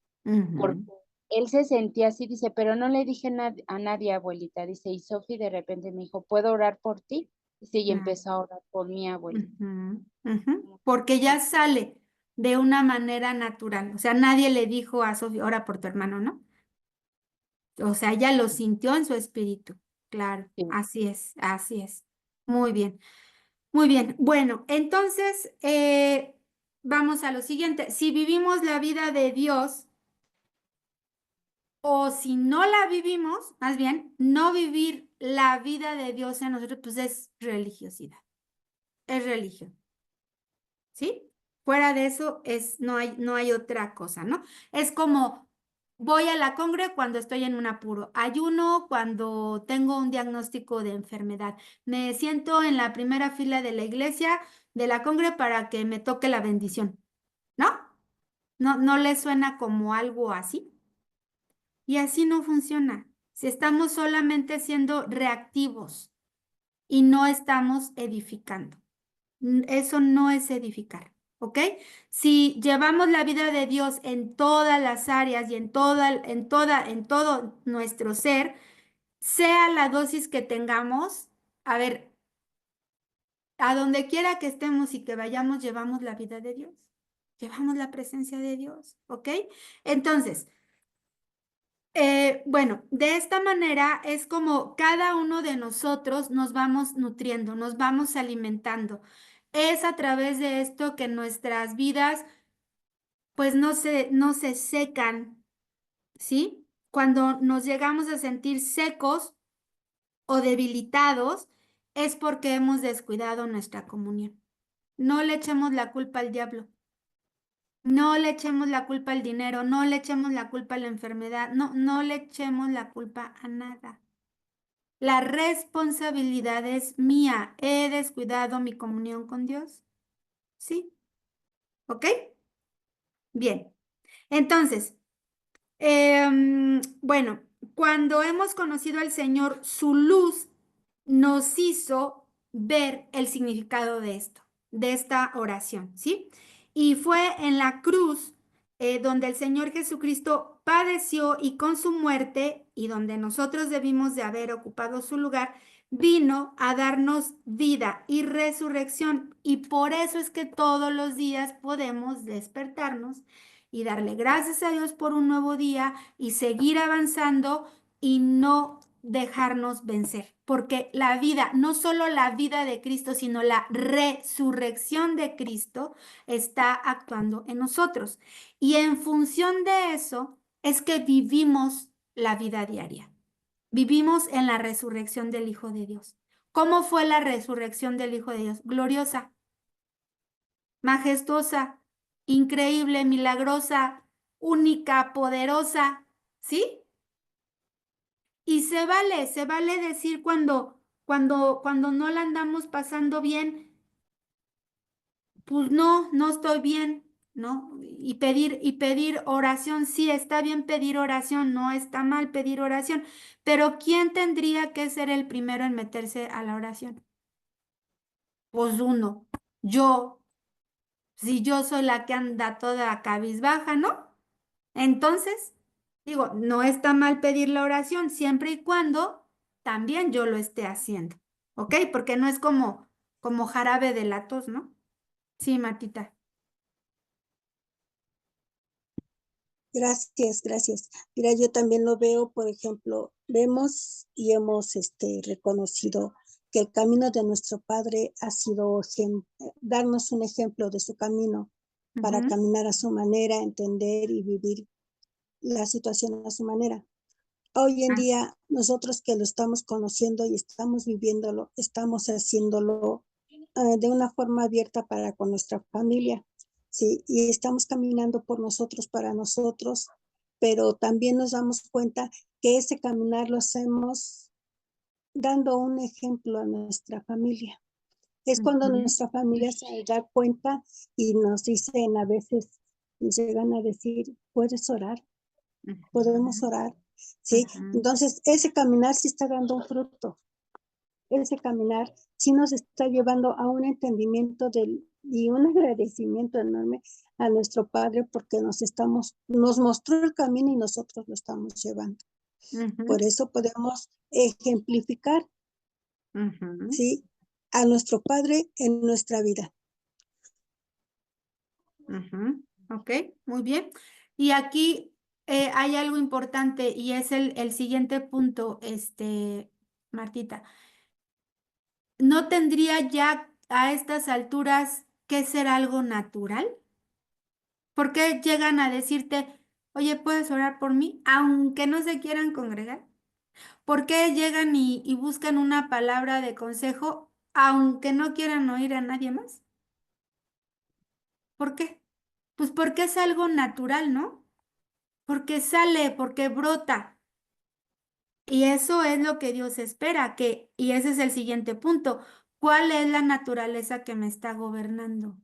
Speaker 6: Porque
Speaker 1: ujú,
Speaker 6: él se sentía así, dice, pero no le dije a nadie, abuelita, dice, y Sofi de repente me dijo, ¿puedo orar por ti? Dice, y
Speaker 1: ujú,
Speaker 6: empezó a orar por mi abuelita.
Speaker 1: ujú, ujú. Porque ya sale de una manera natural. O sea, nadie le dijo a Sofía, ora por tu hermano, ¿no? O sea, ella lo sintió en su espíritu. Claro,
Speaker 6: Sí.
Speaker 1: así es, así es. Muy bien, muy bien. Bueno, entonces vamos a lo siguiente. Si vivimos la vida de Dios o si no la vivimos, más bien, no vivir la vida de Dios en nosotros, pues es religiosidad, es religión. ¿Sí? Fuera de eso no hay otra cosa, ¿no? Es como voy a la congre cuando estoy en un apuro, ayuno cuando tengo un diagnóstico de enfermedad, me siento en la primera fila de la iglesia de la congre para que me toque la bendición, ¿no? No le suena como algo así. Y así no funciona. Si estamos solamente siendo reactivos y no estamos edificando. Eso no es edificar, ¿ok? Si llevamos la vida de Dios en todas las áreas y en todo nuestro ser, sea la dosis que tengamos, a ver, a donde quiera que estemos y que vayamos, llevamos la vida de Dios, llevamos la presencia de Dios, ¿ok? Entonces, bueno, de esta manera es como cada uno de nosotros nos vamos nutriendo, nos vamos alimentando. Es a través de esto que nuestras vidas pues no se secan, ¿sí? Cuando nos llegamos a sentir secos o debilitados es porque hemos descuidado nuestra comunión. No le echemos la culpa al diablo. No le echemos la culpa al dinero, no le echemos la culpa a la enfermedad, no le echemos la culpa a nada. La responsabilidad es mía. ¿He descuidado mi comunión con Dios? Sí. ¿Ok? Bien. Entonces, bueno, cuando hemos conocido al Señor, su luz nos hizo ver el significado de esto, de esta oración, ¿sí? Y fue en la cruz donde el Señor Jesucristo padeció y con su muerte, y donde nosotros debimos de haber ocupado su lugar, vino a darnos vida y resurrección. Y por eso es que todos los días podemos despertarnos y darle gracias a Dios por un nuevo día y seguir avanzando y no dejarnos vencer, porque la vida, no solo la vida de Cristo, sino la resurrección de Cristo está actuando en nosotros. Y en función de eso es que vivimos la vida diaria. Vivimos en la resurrección del Hijo de Dios. ¿Cómo fue la resurrección del Hijo de Dios? Gloriosa, majestuosa, increíble, milagrosa, única, poderosa, ¿sí? Y se vale decir cuando no la andamos pasando bien, pues no estoy bien, ¿no? Y pedir oración, sí, está bien pedir oración, no está mal pedir oración, pero ¿quién tendría que ser el primero en meterse a la oración? Pues uno, yo, Si yo soy la que anda toda cabizbaja, ¿no? Entonces, digo, no está mal pedir la oración siempre y cuando también yo lo esté haciendo, ¿ok? Porque no es como jarabe de la tos, ¿no? Sí, Martita.
Speaker 5: Gracias, gracias. Mira, yo también lo veo, por ejemplo, vemos y hemos reconocido que el camino de nuestro Padre ha sido darnos un ejemplo de su camino para
Speaker 1: Ujú.
Speaker 5: caminar a su manera, entender y vivir la situación a su manera. Hoy en
Speaker 1: Ah,
Speaker 5: día, nosotros que lo estamos conociendo y estamos viviéndolo, estamos haciéndolo de una forma abierta para con nuestra familia, ¿sí? Y estamos caminando por nosotros, para nosotros, pero también nos damos cuenta que ese caminar lo hacemos dando un ejemplo a nuestra familia. Es cuando
Speaker 1: ujú,
Speaker 5: nuestra familia se da cuenta y nos dicen a veces, nos llegan a decir, ¿puedes orar? ¿Podemos
Speaker 1: ujú,
Speaker 5: orar? ¿Sí?
Speaker 1: ujú,
Speaker 5: Entonces, ese caminar sí está dando un fruto. Ese caminar sí nos está llevando a un entendimiento y un agradecimiento enorme a nuestro Padre porque nos mostró el camino y nosotros lo estamos llevando. Por
Speaker 1: ujú,
Speaker 5: eso podemos ejemplificar,
Speaker 1: ujú,
Speaker 5: ¿sí? A nuestro Padre en nuestra vida.
Speaker 1: ujú. Ok, muy bien. Y aquí hay algo importante y es el siguiente punto, Martita. ¿No tendría ya a estas alturas que ser algo natural? ¿Por qué llegan a decirte, oye, ¿puedes orar por mí? Aunque no se quieran congregar. ¿Por qué llegan y buscan una palabra de consejo, aunque no quieran oír a nadie más? ¿Por qué? Pues porque es algo natural, ¿no? Porque sale, porque brota. Y eso es lo que Dios espera, y ese es el siguiente punto. ¿Cuál es la naturaleza que me está gobernando?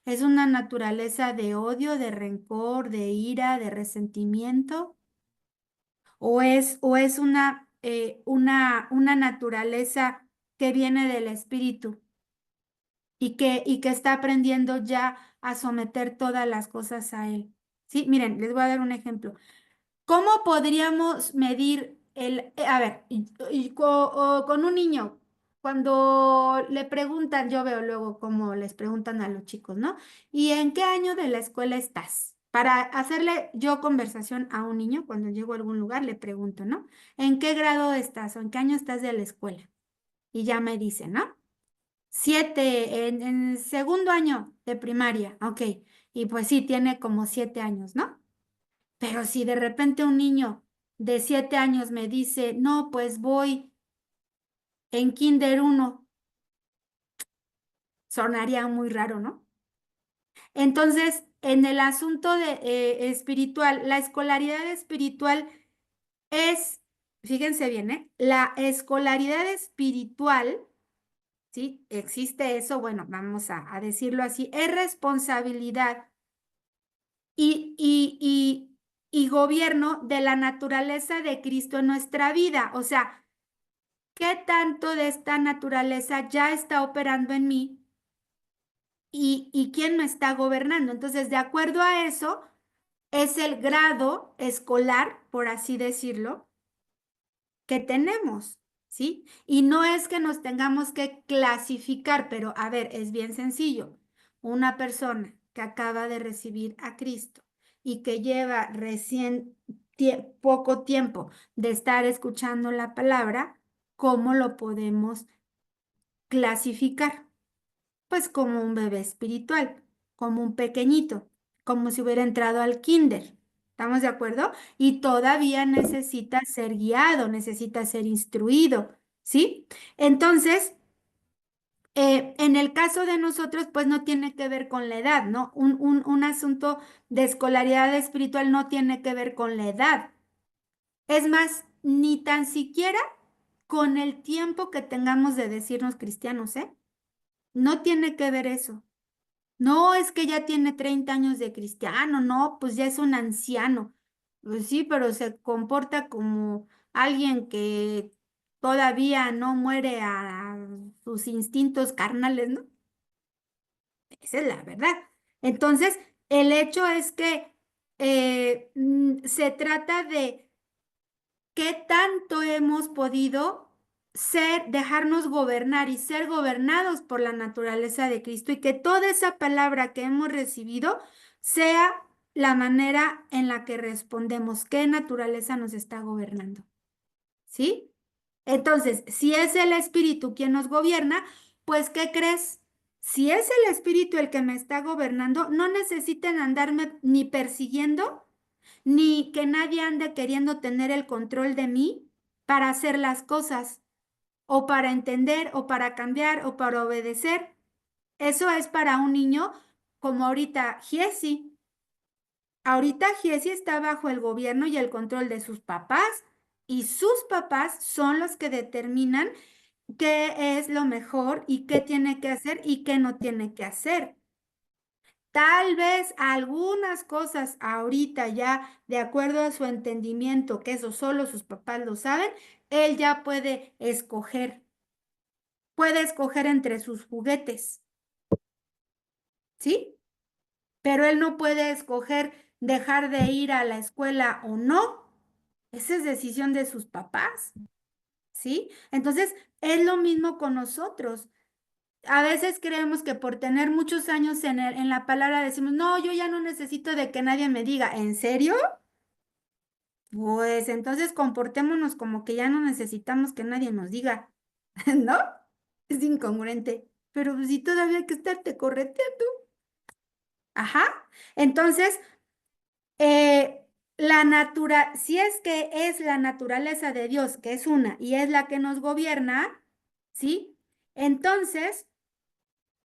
Speaker 1: ¿Es una naturaleza de odio, de rencor, de ira, de resentimiento? ¿O es una naturaleza que viene del espíritu y que está aprendiendo ya a someter todas las cosas a él? Sí, miren, les voy a dar un ejemplo. ¿Cómo podríamos medir a ver, o con un niño, cuando le preguntan, yo veo luego cómo les preguntan a los chicos, ¿no? ¿Y en qué año de la escuela estás? Para hacerle yo conversación a un niño, cuando llego a algún lugar, le pregunto, ¿no? ¿En qué grado estás o en qué año estás de la escuela? Y ya me dice, ¿no? 7, en segundo año de primaria, ok. Y pues sí, tiene como 7 años, ¿no? Pero si de repente un niño de 7 años me dice, no, pues voy en Kinder 1, sonaría muy raro, ¿no? Entonces, en el asunto espiritual, la escolaridad espiritual es, fíjense bien, ¿eh? La escolaridad espiritual, ¿sí? Existe eso, bueno, vamos a decirlo así, es responsabilidad y gobierno de la naturaleza de Cristo en nuestra vida. O sea, ¿qué tanto de esta naturaleza ya está operando en mí y quién me está gobernando? Entonces, de acuerdo a eso, es el grado escolar, por así decirlo, que tenemos, ¿sí? Y no es que nos tengamos que clasificar, pero a ver, es bien sencillo. Una persona que acaba de recibir a Cristo y que lleva recién poco tiempo de estar escuchando la palabra, ¿cómo lo podemos clasificar? Pues como un bebé espiritual, como un pequeñito, como si hubiera entrado al kinder. ¿Estamos de acuerdo? Y todavía necesita ser guiado, necesita ser instruido, ¿sí? Entonces, en el caso de nosotros, pues no tiene que ver con la edad, ¿no? Un asunto de escolaridad espiritual no tiene que ver con la edad. Es más, ni tan siquiera con el tiempo que tengamos de decirnos cristianos, ¿eh? No tiene que ver eso. No, es que ya tiene 30 años de cristiano, no, pues ya es un anciano. Pues sí, pero se comporta como alguien que todavía no muere a sus instintos carnales, ¿no? Esa es la verdad. Entonces, el hecho es que se trata de qué tanto hemos podido dejarnos gobernar y ser gobernados por la naturaleza de Cristo y que toda esa palabra que hemos recibido sea la manera en la que respondemos, qué naturaleza nos está gobernando. ¿Sí? Entonces, si es el Espíritu quien nos gobierna, pues, ¿qué crees? Si es el Espíritu el que me está gobernando, no necesitan andarme ni persiguiendo, ni que nadie ande queriendo tener el control de mí para hacer las cosas, o para entender, o para cambiar, o para obedecer. Eso es para un niño como ahorita Giesi. Ahorita Giesi está bajo el gobierno y el control de sus papás, y sus papás son los que determinan qué es lo mejor y qué tiene que hacer y qué no tiene que hacer. Tal vez algunas cosas ahorita ya, de acuerdo a su entendimiento, que eso solo sus papás lo saben, él ya puede escoger entre sus juguetes, ¿sí? Pero él no puede escoger dejar de ir a la escuela o no. Esa es decisión de sus papás, ¿sí? Entonces, es lo mismo con nosotros. A veces creemos que por tener muchos años en la palabra decimos, no, yo ya no necesito de que nadie me diga, ¿en serio? Pues entonces comportémonos como que ya no necesitamos que nadie nos diga, ¿no? Es incongruente, pero pues si todavía hay que estarte correteando. Ajá. Entonces, si es que es la naturaleza de Dios, que es una, y es la que nos gobierna, ¿sí? Entonces,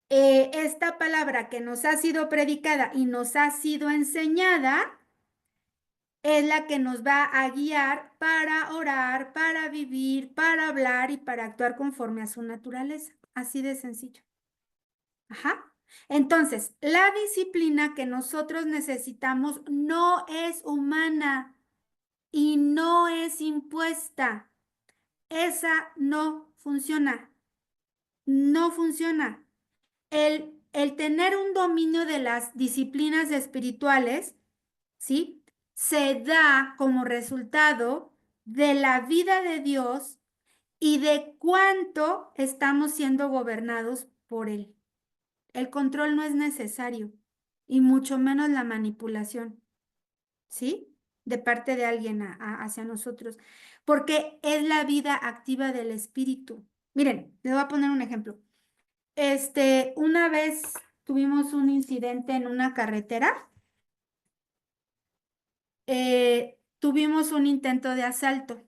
Speaker 1: esta palabra que nos ha sido predicada y nos ha sido enseñada es la que nos va a guiar para orar, para vivir, para hablar y para actuar conforme a su naturaleza. Así de sencillo. Ajá. Entonces, la disciplina que nosotros necesitamos no es humana y no es impuesta. Esa no funciona. No funciona. El tener un dominio de las disciplinas espirituales, ¿sí? Se da como resultado de la vida de Dios y de cuánto estamos siendo gobernados por Él. El control no es necesario y mucho menos la manipulación, ¿sí? De parte de alguien hacia nosotros, porque es la vida activa del espíritu. Miren, les voy a poner un ejemplo. Una vez tuvimos un incidente en una carretera. Tuvimos un intento de asalto,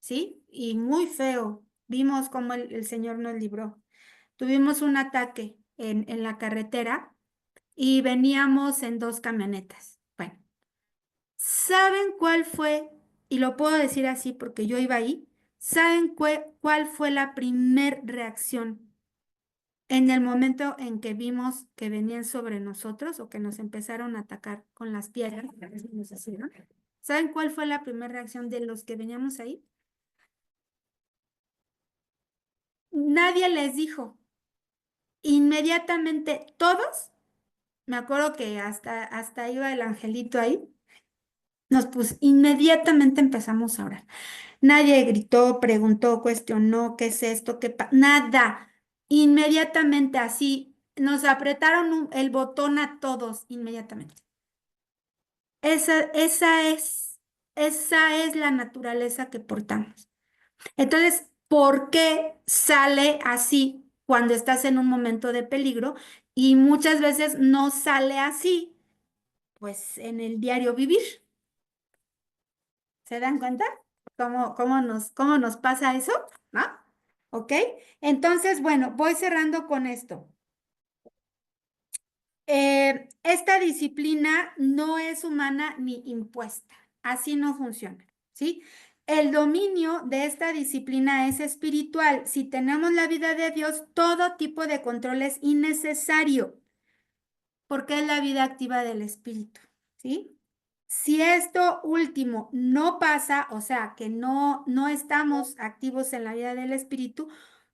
Speaker 1: ¿sí? Y muy feo. Vimos cómo el Señor nos libró. Tuvimos un ataque en la carretera y veníamos en 2 camionetas. Bueno, ¿saben cuál fue? Y lo puedo decir así porque yo iba ahí. ¿Saben cuál fue la primer reacción en el momento en que vimos que venían sobre nosotros o que nos empezaron a atacar con las piedras? ¿Saben cuál fue la primera reacción de los que veníamos ahí? Nadie les dijo. Inmediatamente todos, me acuerdo que hasta iba el angelito ahí, inmediatamente empezamos a orar. Nadie gritó, preguntó, cuestionó, ¿qué es esto? Nada. Inmediatamente así, nos apretaron el botón a todos, inmediatamente. Esa es la naturaleza que portamos. Entonces, ¿por qué sale así cuando estás en un momento de peligro? Y muchas veces no sale así, pues en el diario vivir. ¿Se dan cuenta? ¿Cómo nos pasa eso? ¿No? ¿Ok? Entonces, bueno, voy cerrando con esto. Esta disciplina no es humana ni impuesta. Así no funciona, ¿sí? El dominio de esta disciplina es espiritual. Si tenemos la vida de Dios, todo tipo de control es innecesario, porque es la vida activa del espíritu, ¿sí? Si esto último no pasa, o sea, que no estamos activos en la vida del espíritu,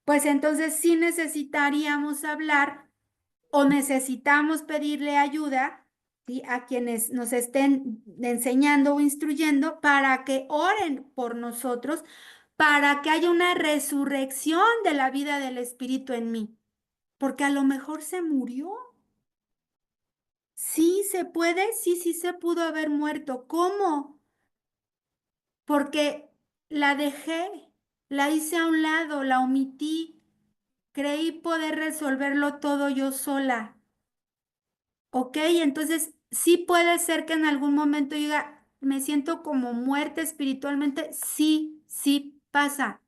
Speaker 1: pues entonces sí necesitaríamos hablar o necesitamos pedirle ayuda, ¿sí?, a quienes nos estén enseñando o instruyendo para que oren por nosotros, para que haya una resurrección de la vida del Espíritu en mí, porque a lo mejor se murió. Sí se puede, sí, sí se pudo haber muerto. ¿Cómo? Porque la dejé, la hice a un lado, la omití, creí poder resolverlo todo yo sola. ¿Ok? Entonces, sí puede ser que en algún momento diga, me siento como muerta espiritualmente. Sí, sí pasa.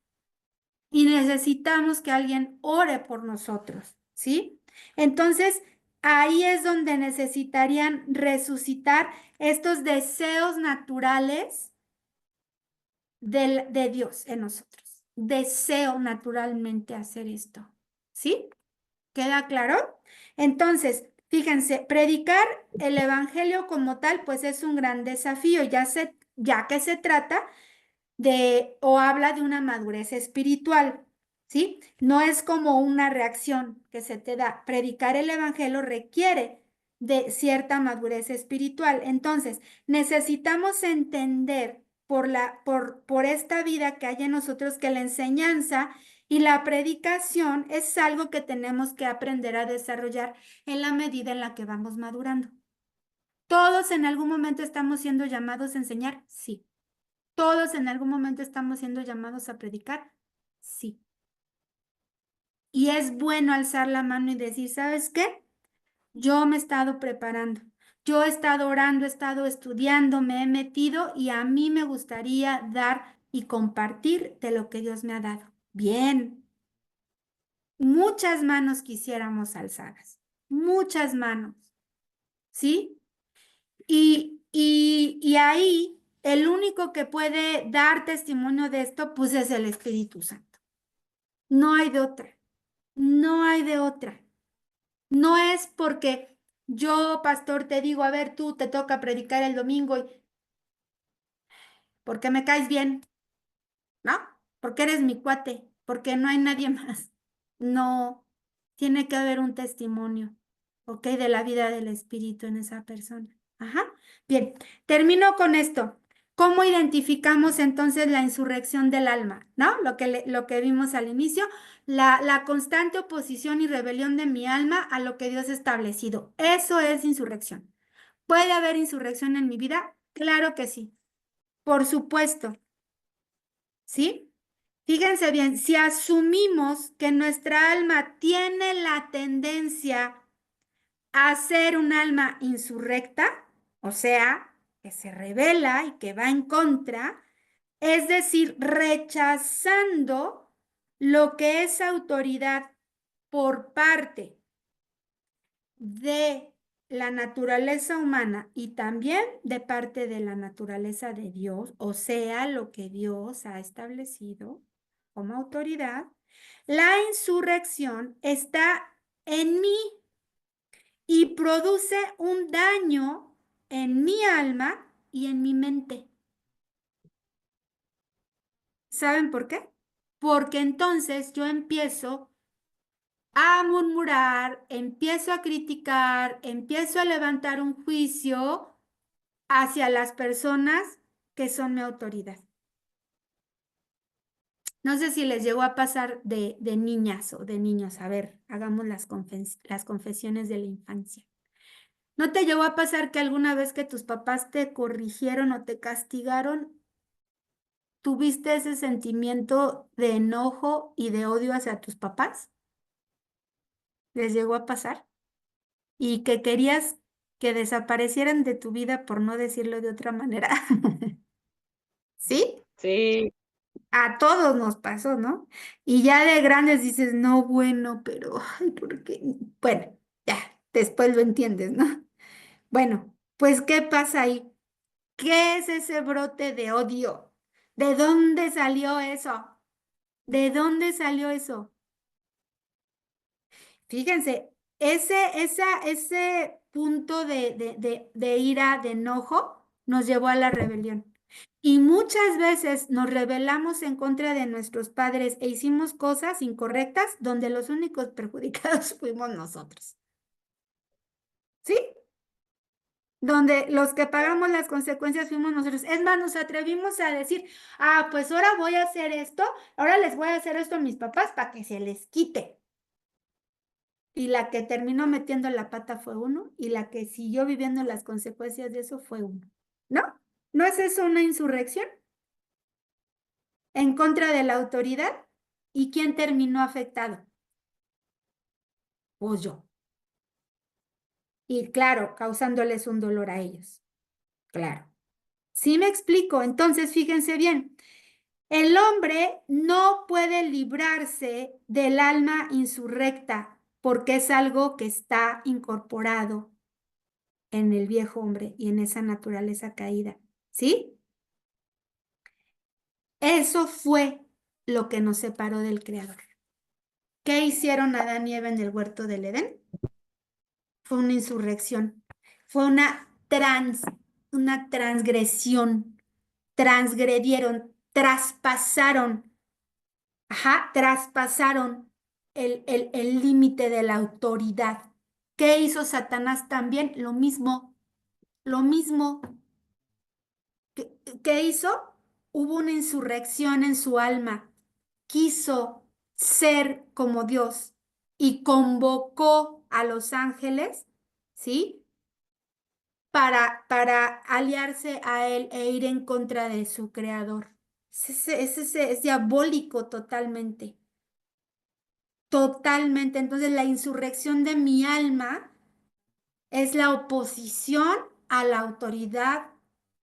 Speaker 1: Y necesitamos que alguien ore por nosotros, ¿sí? Entonces, ahí es donde necesitarían resucitar estos deseos naturales de Dios en nosotros. Deseo naturalmente hacer esto, ¿sí? ¿Queda claro? Entonces, fíjense, predicar el evangelio como tal, pues es un gran desafío, ya que se trata de o habla de una madurez espiritual, ¿sí? No es como una reacción que se te da. Predicar el evangelio requiere de cierta madurez espiritual. Entonces, necesitamos entender por esta vida que hay en nosotros que la enseñanza y la predicación es algo que tenemos que aprender a desarrollar en la medida en la que vamos madurando. ¿Todos en algún momento estamos siendo llamados a enseñar? Sí. ¿Todos en algún momento estamos siendo llamados a predicar? Sí. Y es bueno alzar la mano y decir, ¿sabes qué? Yo me he estado preparando, yo he estado orando, he estado estudiando, me he metido y a mí me gustaría dar y compartir de lo que Dios me ha dado. Bien, muchas manos quisiéramos alzadas, muchas manos, ¿sí? Y ahí el único que puede dar testimonio de esto, pues es el Espíritu Santo. No hay de otra, no hay de otra. No es porque yo, pastor, te digo, a ver, tú te toca predicar el domingo y porque me caes bien, ¿no? Porque eres mi cuate, porque no hay nadie más. No, tiene que haber un testimonio, ¿ok? De la vida del Espíritu en esa persona. Ajá. Bien, termino con esto. ¿Cómo identificamos entonces la insurrección del alma? ¿No? Lo que vimos al inicio, la constante oposición y rebelión de mi alma a lo que Dios ha establecido. Eso es insurrección. ¿Puede haber insurrección en mi vida? Claro que sí. Por supuesto. ¿Sí? Fíjense bien, si asumimos que nuestra alma tiene la tendencia a ser un alma insurrecta, o sea, que se rebela y que va en contra, es decir, rechazando lo que es autoridad por parte de la naturaleza humana y también de parte de la naturaleza de Dios, o sea, lo que Dios ha establecido como autoridad, la insurrección está en mí y produce un daño en mi alma y en mi mente. ¿Saben por qué? Porque entonces yo empiezo a murmurar, empiezo a criticar, empiezo a levantar un juicio hacia las personas que son mi autoridad. No sé si les llegó a pasar de niñas o de niños. A ver, hagamos las confesiones de la infancia. ¿No te llegó a pasar que alguna vez que tus papás te corrigieron o te castigaron, tuviste ese sentimiento de enojo y de odio hacia tus papás? ¿Les llegó a pasar? Y que querías que desaparecieran de tu vida, por no decirlo de otra manera. ¿Sí?
Speaker 2: Sí,
Speaker 1: A todos nos pasó, ¿no? Y ya de grandes dices, no, bueno, pero, ay, ¿por qué? Bueno, ya, después lo entiendes, ¿no? Bueno, pues, ¿qué pasa ahí? ¿Qué es ese brote de odio? ¿De dónde salió eso? ¿De dónde salió eso? Fíjense, ese punto de ira, de enojo, nos llevó a la rebelión. Y muchas veces nos rebelamos en contra de nuestros padres e hicimos cosas incorrectas donde los únicos perjudicados fuimos nosotros. ¿sí? Donde los que pagamos las consecuencias fuimos nosotros. Es más, nos atrevimos a decir, ah, pues ahora voy a hacer esto, ahora les voy a hacer esto a mis papás para que se les quite. Y la que terminó metiendo la pata fue uno, y la que siguió viviendo las consecuencias de eso fue uno. ¿No? ¿No es eso una insurrección en contra de la autoridad? ¿Y quién terminó afectado? Pues yo. Y claro, causándoles un dolor a ellos. Claro. ¿Sí me explico? Entonces, fíjense bien. El hombre no puede librarse del alma insurrecta porque es algo que está incorporado en el viejo hombre y en esa naturaleza caída. ¿Sí? Eso fue lo que nos separó del Creador. ¿Qué hicieron Adán y Eva en el huerto del Edén? Fue una insurrección, fue una transgresión, transgredieron, traspasaron el límite de la autoridad. ¿Qué hizo Satanás también? Lo mismo. ¿Qué hizo? Hubo una insurrección en su alma. Quiso ser como Dios y convocó a los ángeles, ¿sí? Para aliarse a él e ir en contra de su creador. Es diabólico totalmente. Totalmente. Entonces la insurrección de mi alma es la oposición a la autoridad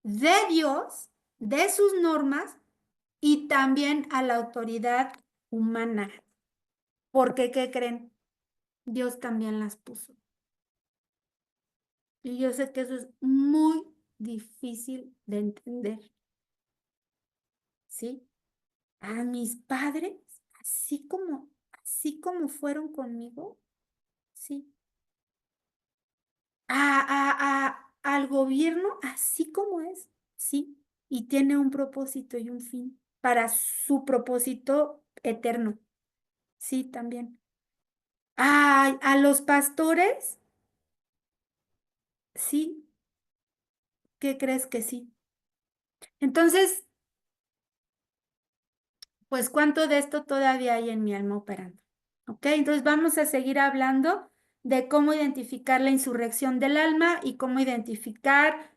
Speaker 1: de Dios, de sus normas y también a la autoridad humana. Porque, ¿qué creen? Dios también las puso. Y yo sé que eso es muy difícil de entender. ¿Sí? A mis padres, así como fueron conmigo, sí. Al gobierno, así como es, sí. Y tiene un propósito y un fin para su propósito eterno, sí, también. A los pastores, sí. ¿Qué crees que sí? Entonces, pues, ¿cuánto de esto todavía hay en mi alma operando? ¿Ok? Entonces vamos a seguir hablando de cómo identificar la insurrección del alma y cómo identificar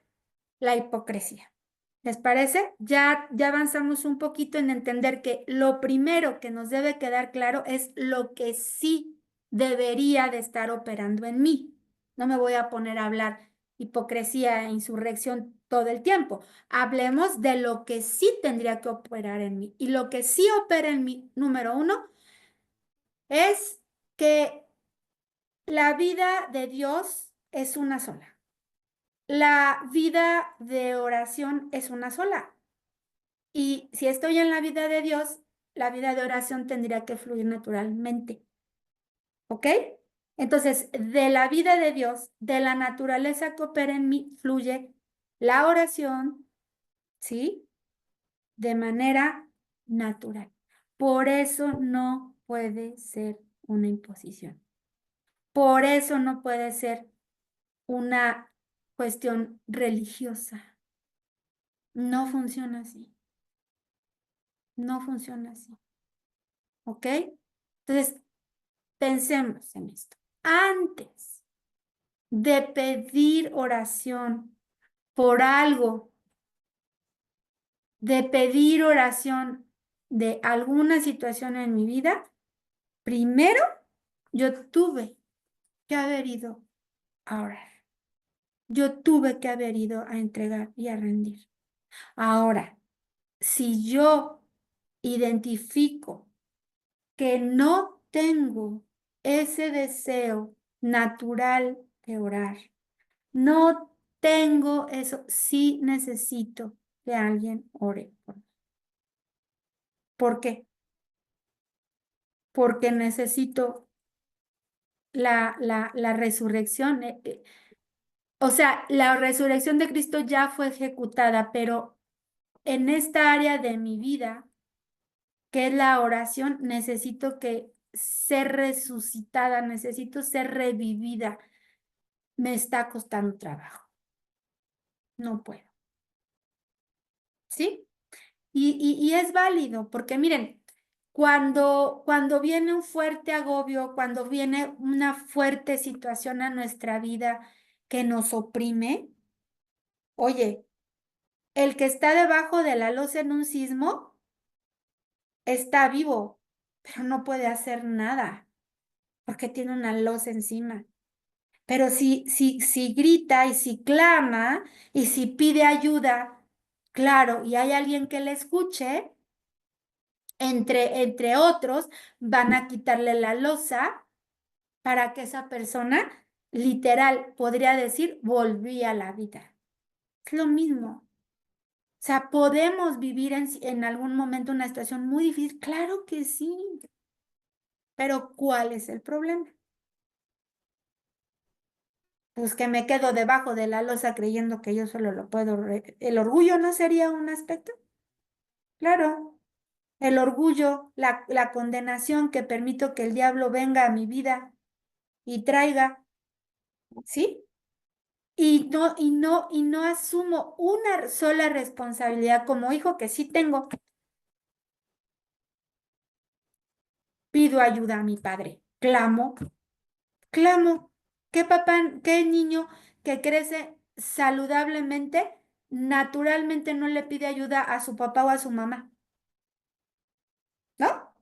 Speaker 1: la hipocresía. ¿Les parece? Ya avanzamos un poquito en entender que lo primero que nos debe quedar claro es lo que sí debería de estar operando en mí. No me voy a poner a hablar hipocresía e insurrección todo el tiempo. Hablemos de lo que sí tendría que operar en mí. Y lo que sí opera en mí, número uno, es que la vida de Dios es una sola. La vida de oración es una sola. Y si estoy en la vida de Dios, la vida de oración tendría que fluir naturalmente. ¿Ok? Entonces, de la vida de Dios, de la naturaleza que opera en mí, fluye la oración, ¿sí? De manera natural. Por eso no puede ser una imposición. Por eso no puede ser una cuestión religiosa. No funciona así. No funciona así. ¿Ok? Entonces, pensemos en esto. Antes de pedir oración por algo, de pedir oración de alguna situación en mi vida, primero yo tuve que haber ido a orar. Yo tuve que haber ido a entregar y a rendir. Ahora, si yo identifico que no tengo ese deseo natural de orar, no tengo eso, sí necesito que alguien ore por mí. ¿Por qué? Porque necesito la resurrección. O sea, la resurrección de Cristo ya fue ejecutada, pero en esta área de mi vida, que es la oración, necesito que ser resucitada, necesito ser revivida. me está costando trabajo. No puedo. ¿Sí? Y es válido, porque miren, cuando viene un fuerte agobio, cuando viene una fuerte situación a nuestra vida que nos oprime, oye, el que está debajo de la losa en un sismo está vivo, pero no puede hacer nada porque tiene una losa encima. Pero si grita y si clama y si pide ayuda, claro, y hay alguien que le escuche, entre otros, van a quitarle la losa para que esa persona, literal, podría decir, volví a la vida. Es lo mismo. O sea, ¿podemos vivir en algún momento una situación muy difícil? Claro que sí. Pero ¿cuál es el problema? Pues que me quedo debajo de la losa creyendo que yo solo lo puedo. ¿El orgullo no sería un aspecto? Claro. El orgullo, la condenación que permito que el diablo venga a mi vida y traiga, ¿sí? Y no asumo una sola responsabilidad como hijo que sí tengo. Pido ayuda a mi padre. Clamo. ¿Qué papá, qué niño que crece saludablemente, naturalmente no le pide ayuda a su papá o a su mamá? ¿No?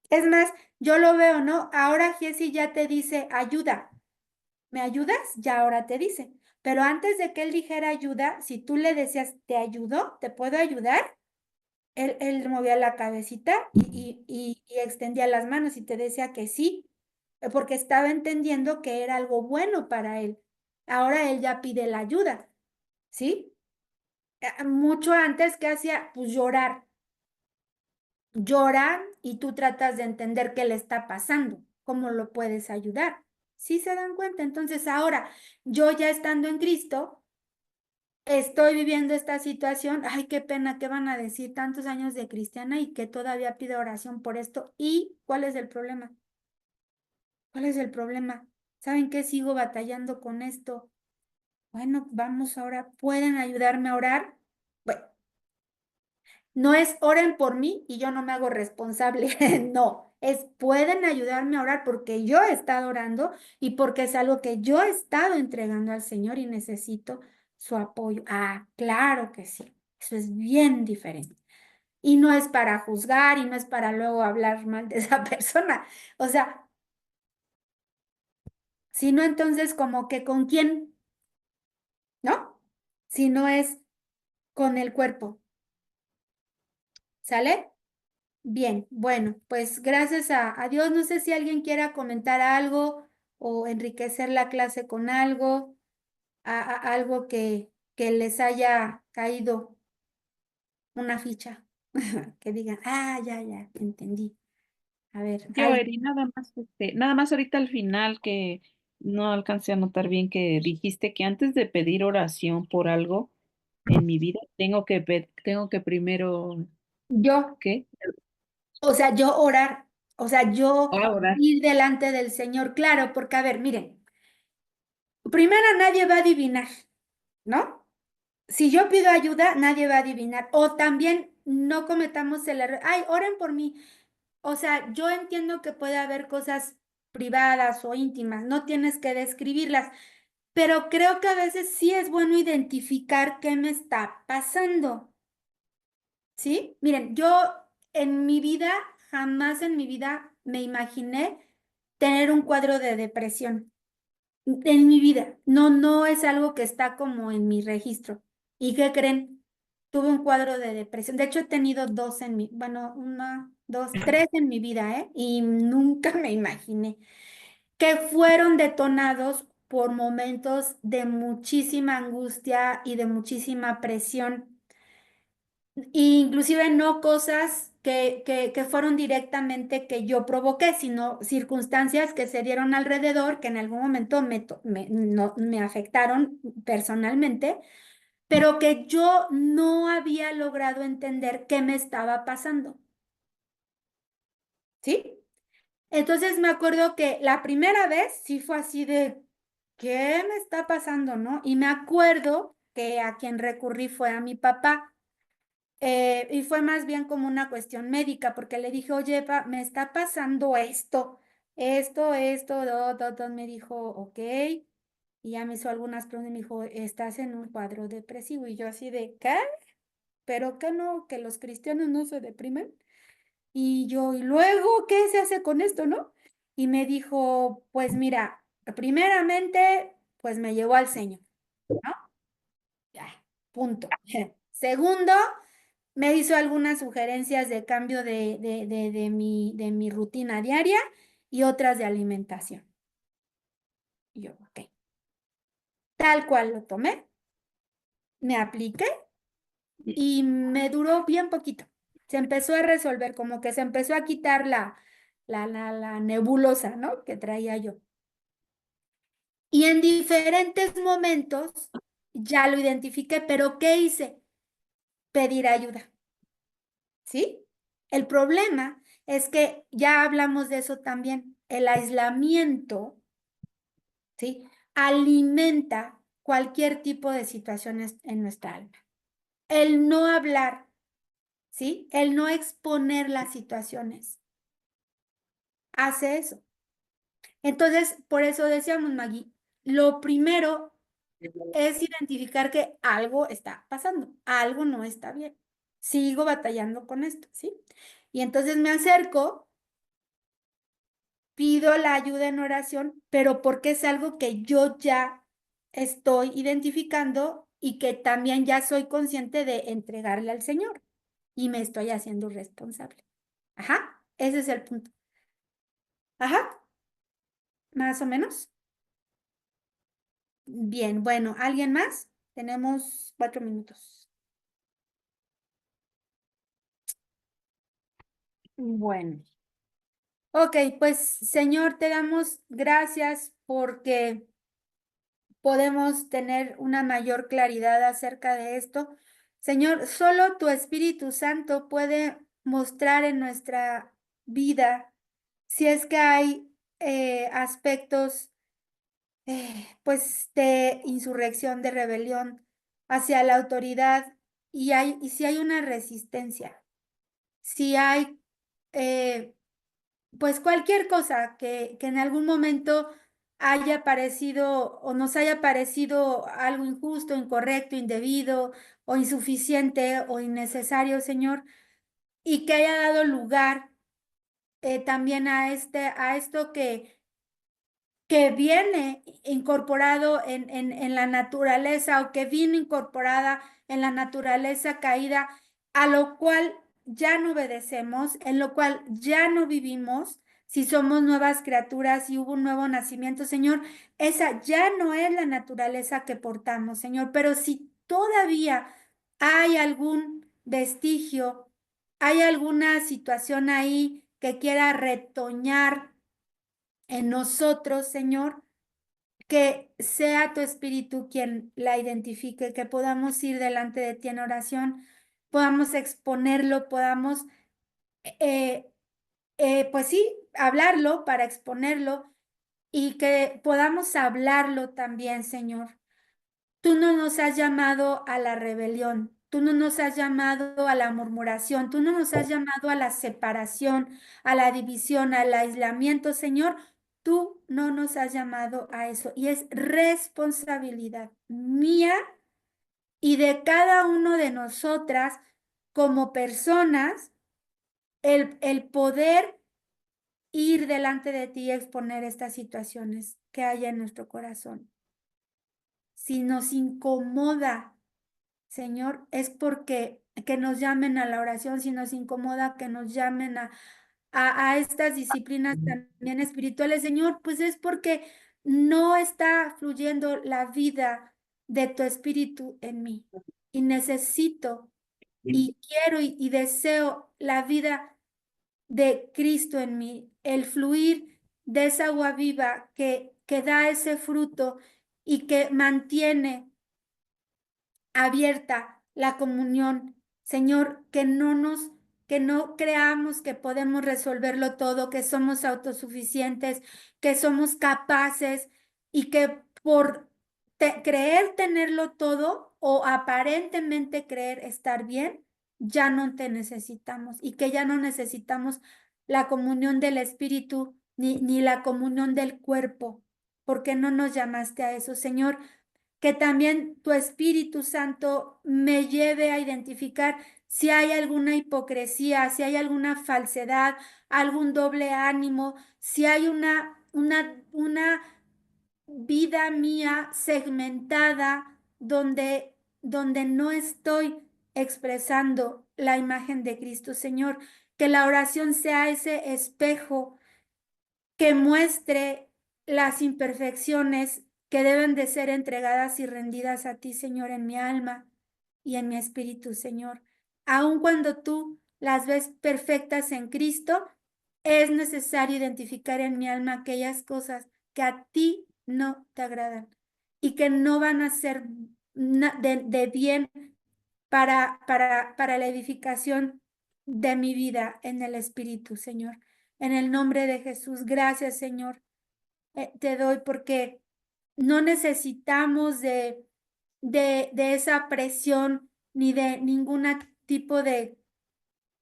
Speaker 1: Es más, yo lo veo, ¿no? Ahora Jessy ya te dice ayuda. ¿Me ayudas? Ya ahora te dice. Pero antes de que él dijera ayuda, si tú le decías, ¿te ayudo? ¿Te puedo ayudar? Él movía la cabecita y extendía las manos y te decía que sí, porque estaba entendiendo que era algo bueno para él. Ahora él ya pide la ayuda, ¿sí? Mucho antes, ¿qué hacía? Pues llorar. Llora y tú tratas de entender qué le está pasando, cómo lo puedes ayudar. ¿Sí se dan cuenta? Entonces ahora, yo ya estando en Cristo, estoy viviendo esta situación. Ay, qué pena, ¿qué van a decir tantos años de cristiana y que todavía pido oración por esto? ¿Y cuál es el problema? ¿Cuál es el problema? ¿Saben qué? Sigo batallando con esto. Bueno, vamos ahora. ¿Pueden ayudarme a orar? Bueno, no es oren por mí y yo no me hago responsable. No, es pueden ayudarme a orar porque yo he estado orando y porque es algo que yo he estado entregando al Señor y necesito su apoyo. Ah, claro que sí. Eso es bien diferente. Y no es para juzgar y no es para luego hablar mal de esa persona. O sea, sino entonces como que con quién, ¿no? Si no es con el cuerpo. ¿Sale? Bien, bueno, pues gracias a Dios. No sé si alguien quiera comentar algo o enriquecer la clase con algo, algo que les haya caído una ficha, que digan, ya, entendí. A ver,
Speaker 7: Yo, Eri, nada más ahorita al final que no alcancé a notar bien que dijiste que antes de pedir oración por algo en mi vida, tengo que primero,
Speaker 1: yo,
Speaker 7: ¿qué?
Speaker 1: o sea, yo orar, o sea, yo
Speaker 7: Orar.
Speaker 1: ir delante del Señor, claro, porque a ver, miren, primero nadie va a adivinar, ¿no? Si yo pido ayuda, nadie va a adivinar. O también no cometamos el error. Ay, oren por mí. O sea, yo entiendo que puede haber cosas privadas o íntimas, no tienes que describirlas, pero creo que a veces sí es bueno identificar qué me está pasando. ¿Sí? Miren, yo en mi vida, jamás en mi vida me imaginé tener un cuadro de depresión. En mi vida. No, no es algo que está como en mi registro. ¿Y qué creen? Tuve un cuadro de depresión. De hecho, he tenido dos bueno, una, dos, tres en mi vida, ¿eh? Y nunca me imaginé que fueron detonados por momentos de muchísima angustia y de muchísima presión. Inclusive no cosas que fueron directamente que yo provoqué, sino circunstancias que se dieron alrededor, que en algún momento me afectaron personalmente, pero que yo no había logrado entender qué me estaba pasando. ¿Sí? Entonces me acuerdo que la primera vez sí fue así de, ¿qué me está pasando, no? Y me acuerdo que a quien recurrí fue a mi papá. Y fue más bien como una cuestión médica, porque le dije, oye, me está pasando esto, me dijo, ok, y ya me hizo algunas preguntas y me dijo, estás en un cuadro depresivo, y yo así de, ¿qué? ¿Pero qué no? ¿Que los cristianos no se deprimen? Y yo, ¿y luego qué se hace con esto, no? Y me dijo, pues mira, primeramente, pues me llevó al Señor, ¿no? Ya, punto. Segundo, me hizo algunas sugerencias de cambio de mi rutina diaria y otras de alimentación. Y yo, ok. Tal cual lo tomé, me apliqué y me duró bien poquito. Se empezó a resolver, como que se empezó a quitar la nebulosa, ¿no? Que traía yo. Y en diferentes momentos ya lo identifiqué, pero ¿qué hice? Pedir ayuda. ¿Sí? El problema es que ya hablamos de eso también. El aislamiento, ¿sí? Alimenta cualquier tipo de situaciones en nuestra alma. El no hablar, ¿sí? El no exponer las situaciones hace eso. Entonces, por eso decíamos, Maggie, lo primero es identificar que algo está pasando, algo no está bien. Sigo batallando con esto, ¿sí? Y entonces me acerco, pido la ayuda en oración, pero porque es algo que yo ya estoy identificando y que también ya soy consciente de entregarle al Señor y me estoy haciendo responsable. Ajá, ese es el punto. Ajá, más o menos. Bien, bueno, ¿alguien más? Tenemos 4 minutos. Bueno. Ok, pues Señor, te damos gracias porque podemos tener una mayor claridad acerca de esto. Señor, solo tu Espíritu Santo puede mostrar en nuestra vida si es que hay aspectos pues de insurrección, de rebelión hacia la autoridad y si hay una resistencia, si hay pues cualquier cosa que en algún momento haya parecido o nos haya parecido algo injusto, incorrecto, indebido o insuficiente o innecesario, Señor, y que haya dado lugar también a esto que viene incorporado en la naturaleza o que vino incorporada en la naturaleza caída, a lo cual ya no obedecemos, en lo cual ya no vivimos. Si somos nuevas criaturas y hubo un nuevo nacimiento, Señor, esa ya no es la naturaleza que portamos, Señor, pero si todavía hay algún vestigio, hay alguna situación ahí que quiera retoñar en nosotros, Señor, que sea tu Espíritu quien la identifique, que podamos ir delante de ti en oración, podamos exponerlo, podamos, eh, pues sí, hablarlo para exponerlo y que podamos hablarlo también, Señor. Tú no nos has llamado a la rebelión, tú no nos has llamado a la murmuración, tú no nos has llamado a la separación, a la división, al aislamiento, Señor. Tú no nos has llamado a eso y es responsabilidad mía y de cada uno de nosotras como personas el poder ir delante de ti y exponer estas situaciones que hay en nuestro corazón. Si nos incomoda, Señor, es porque que nos llamen a la oración, si nos incomoda que nos llamen a estas disciplinas también espirituales, Señor, pues es porque no está fluyendo la vida de tu espíritu en mí. Y necesito y quiero y deseo la vida de Cristo en mí, el fluir de esa agua viva que da ese fruto y que mantiene abierta la comunión. Señor, que no creamos que podemos resolverlo todo, que somos autosuficientes, que somos capaces y que por creer tenerlo todo o aparentemente creer estar bien, ya no te necesitamos y que ya no necesitamos la comunión del Espíritu ni la comunión del cuerpo, porque no nos llamaste a eso, Señor. Que también tu Espíritu Santo me lleve a identificar si hay alguna hipocresía, si hay alguna falsedad, algún doble ánimo, si hay una vida mía segmentada donde no estoy expresando la imagen de Cristo, Señor. Que la oración sea ese espejo que muestre las imperfecciones que deben de ser entregadas y rendidas a ti, Señor, en mi alma y en mi espíritu, Señor. Aun cuando tú las ves perfectas en Cristo, es necesario identificar en mi alma aquellas cosas que a ti no te agradan y que no van a ser de bien para la edificación de mi vida en el Espíritu, Señor. En el nombre de Jesús, gracias, Señor. Te doy porque no necesitamos de esa presión ni de ningún tipo de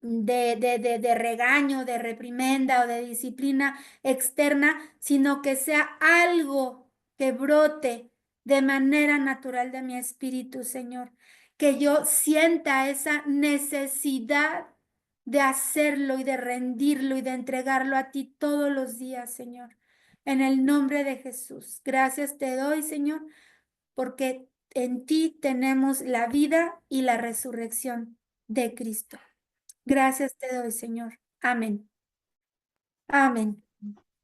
Speaker 1: regaño, de reprimenda o de disciplina externa, sino que sea algo que brote de manera natural de mi espíritu, Señor. Que yo sienta esa necesidad de hacerlo y de rendirlo y de entregarlo a ti todos los días, Señor. En el nombre de Jesús. Gracias te doy, Señor, porque en ti tenemos la vida y la resurrección de Cristo. Gracias te doy, Señor. Amén. Amén.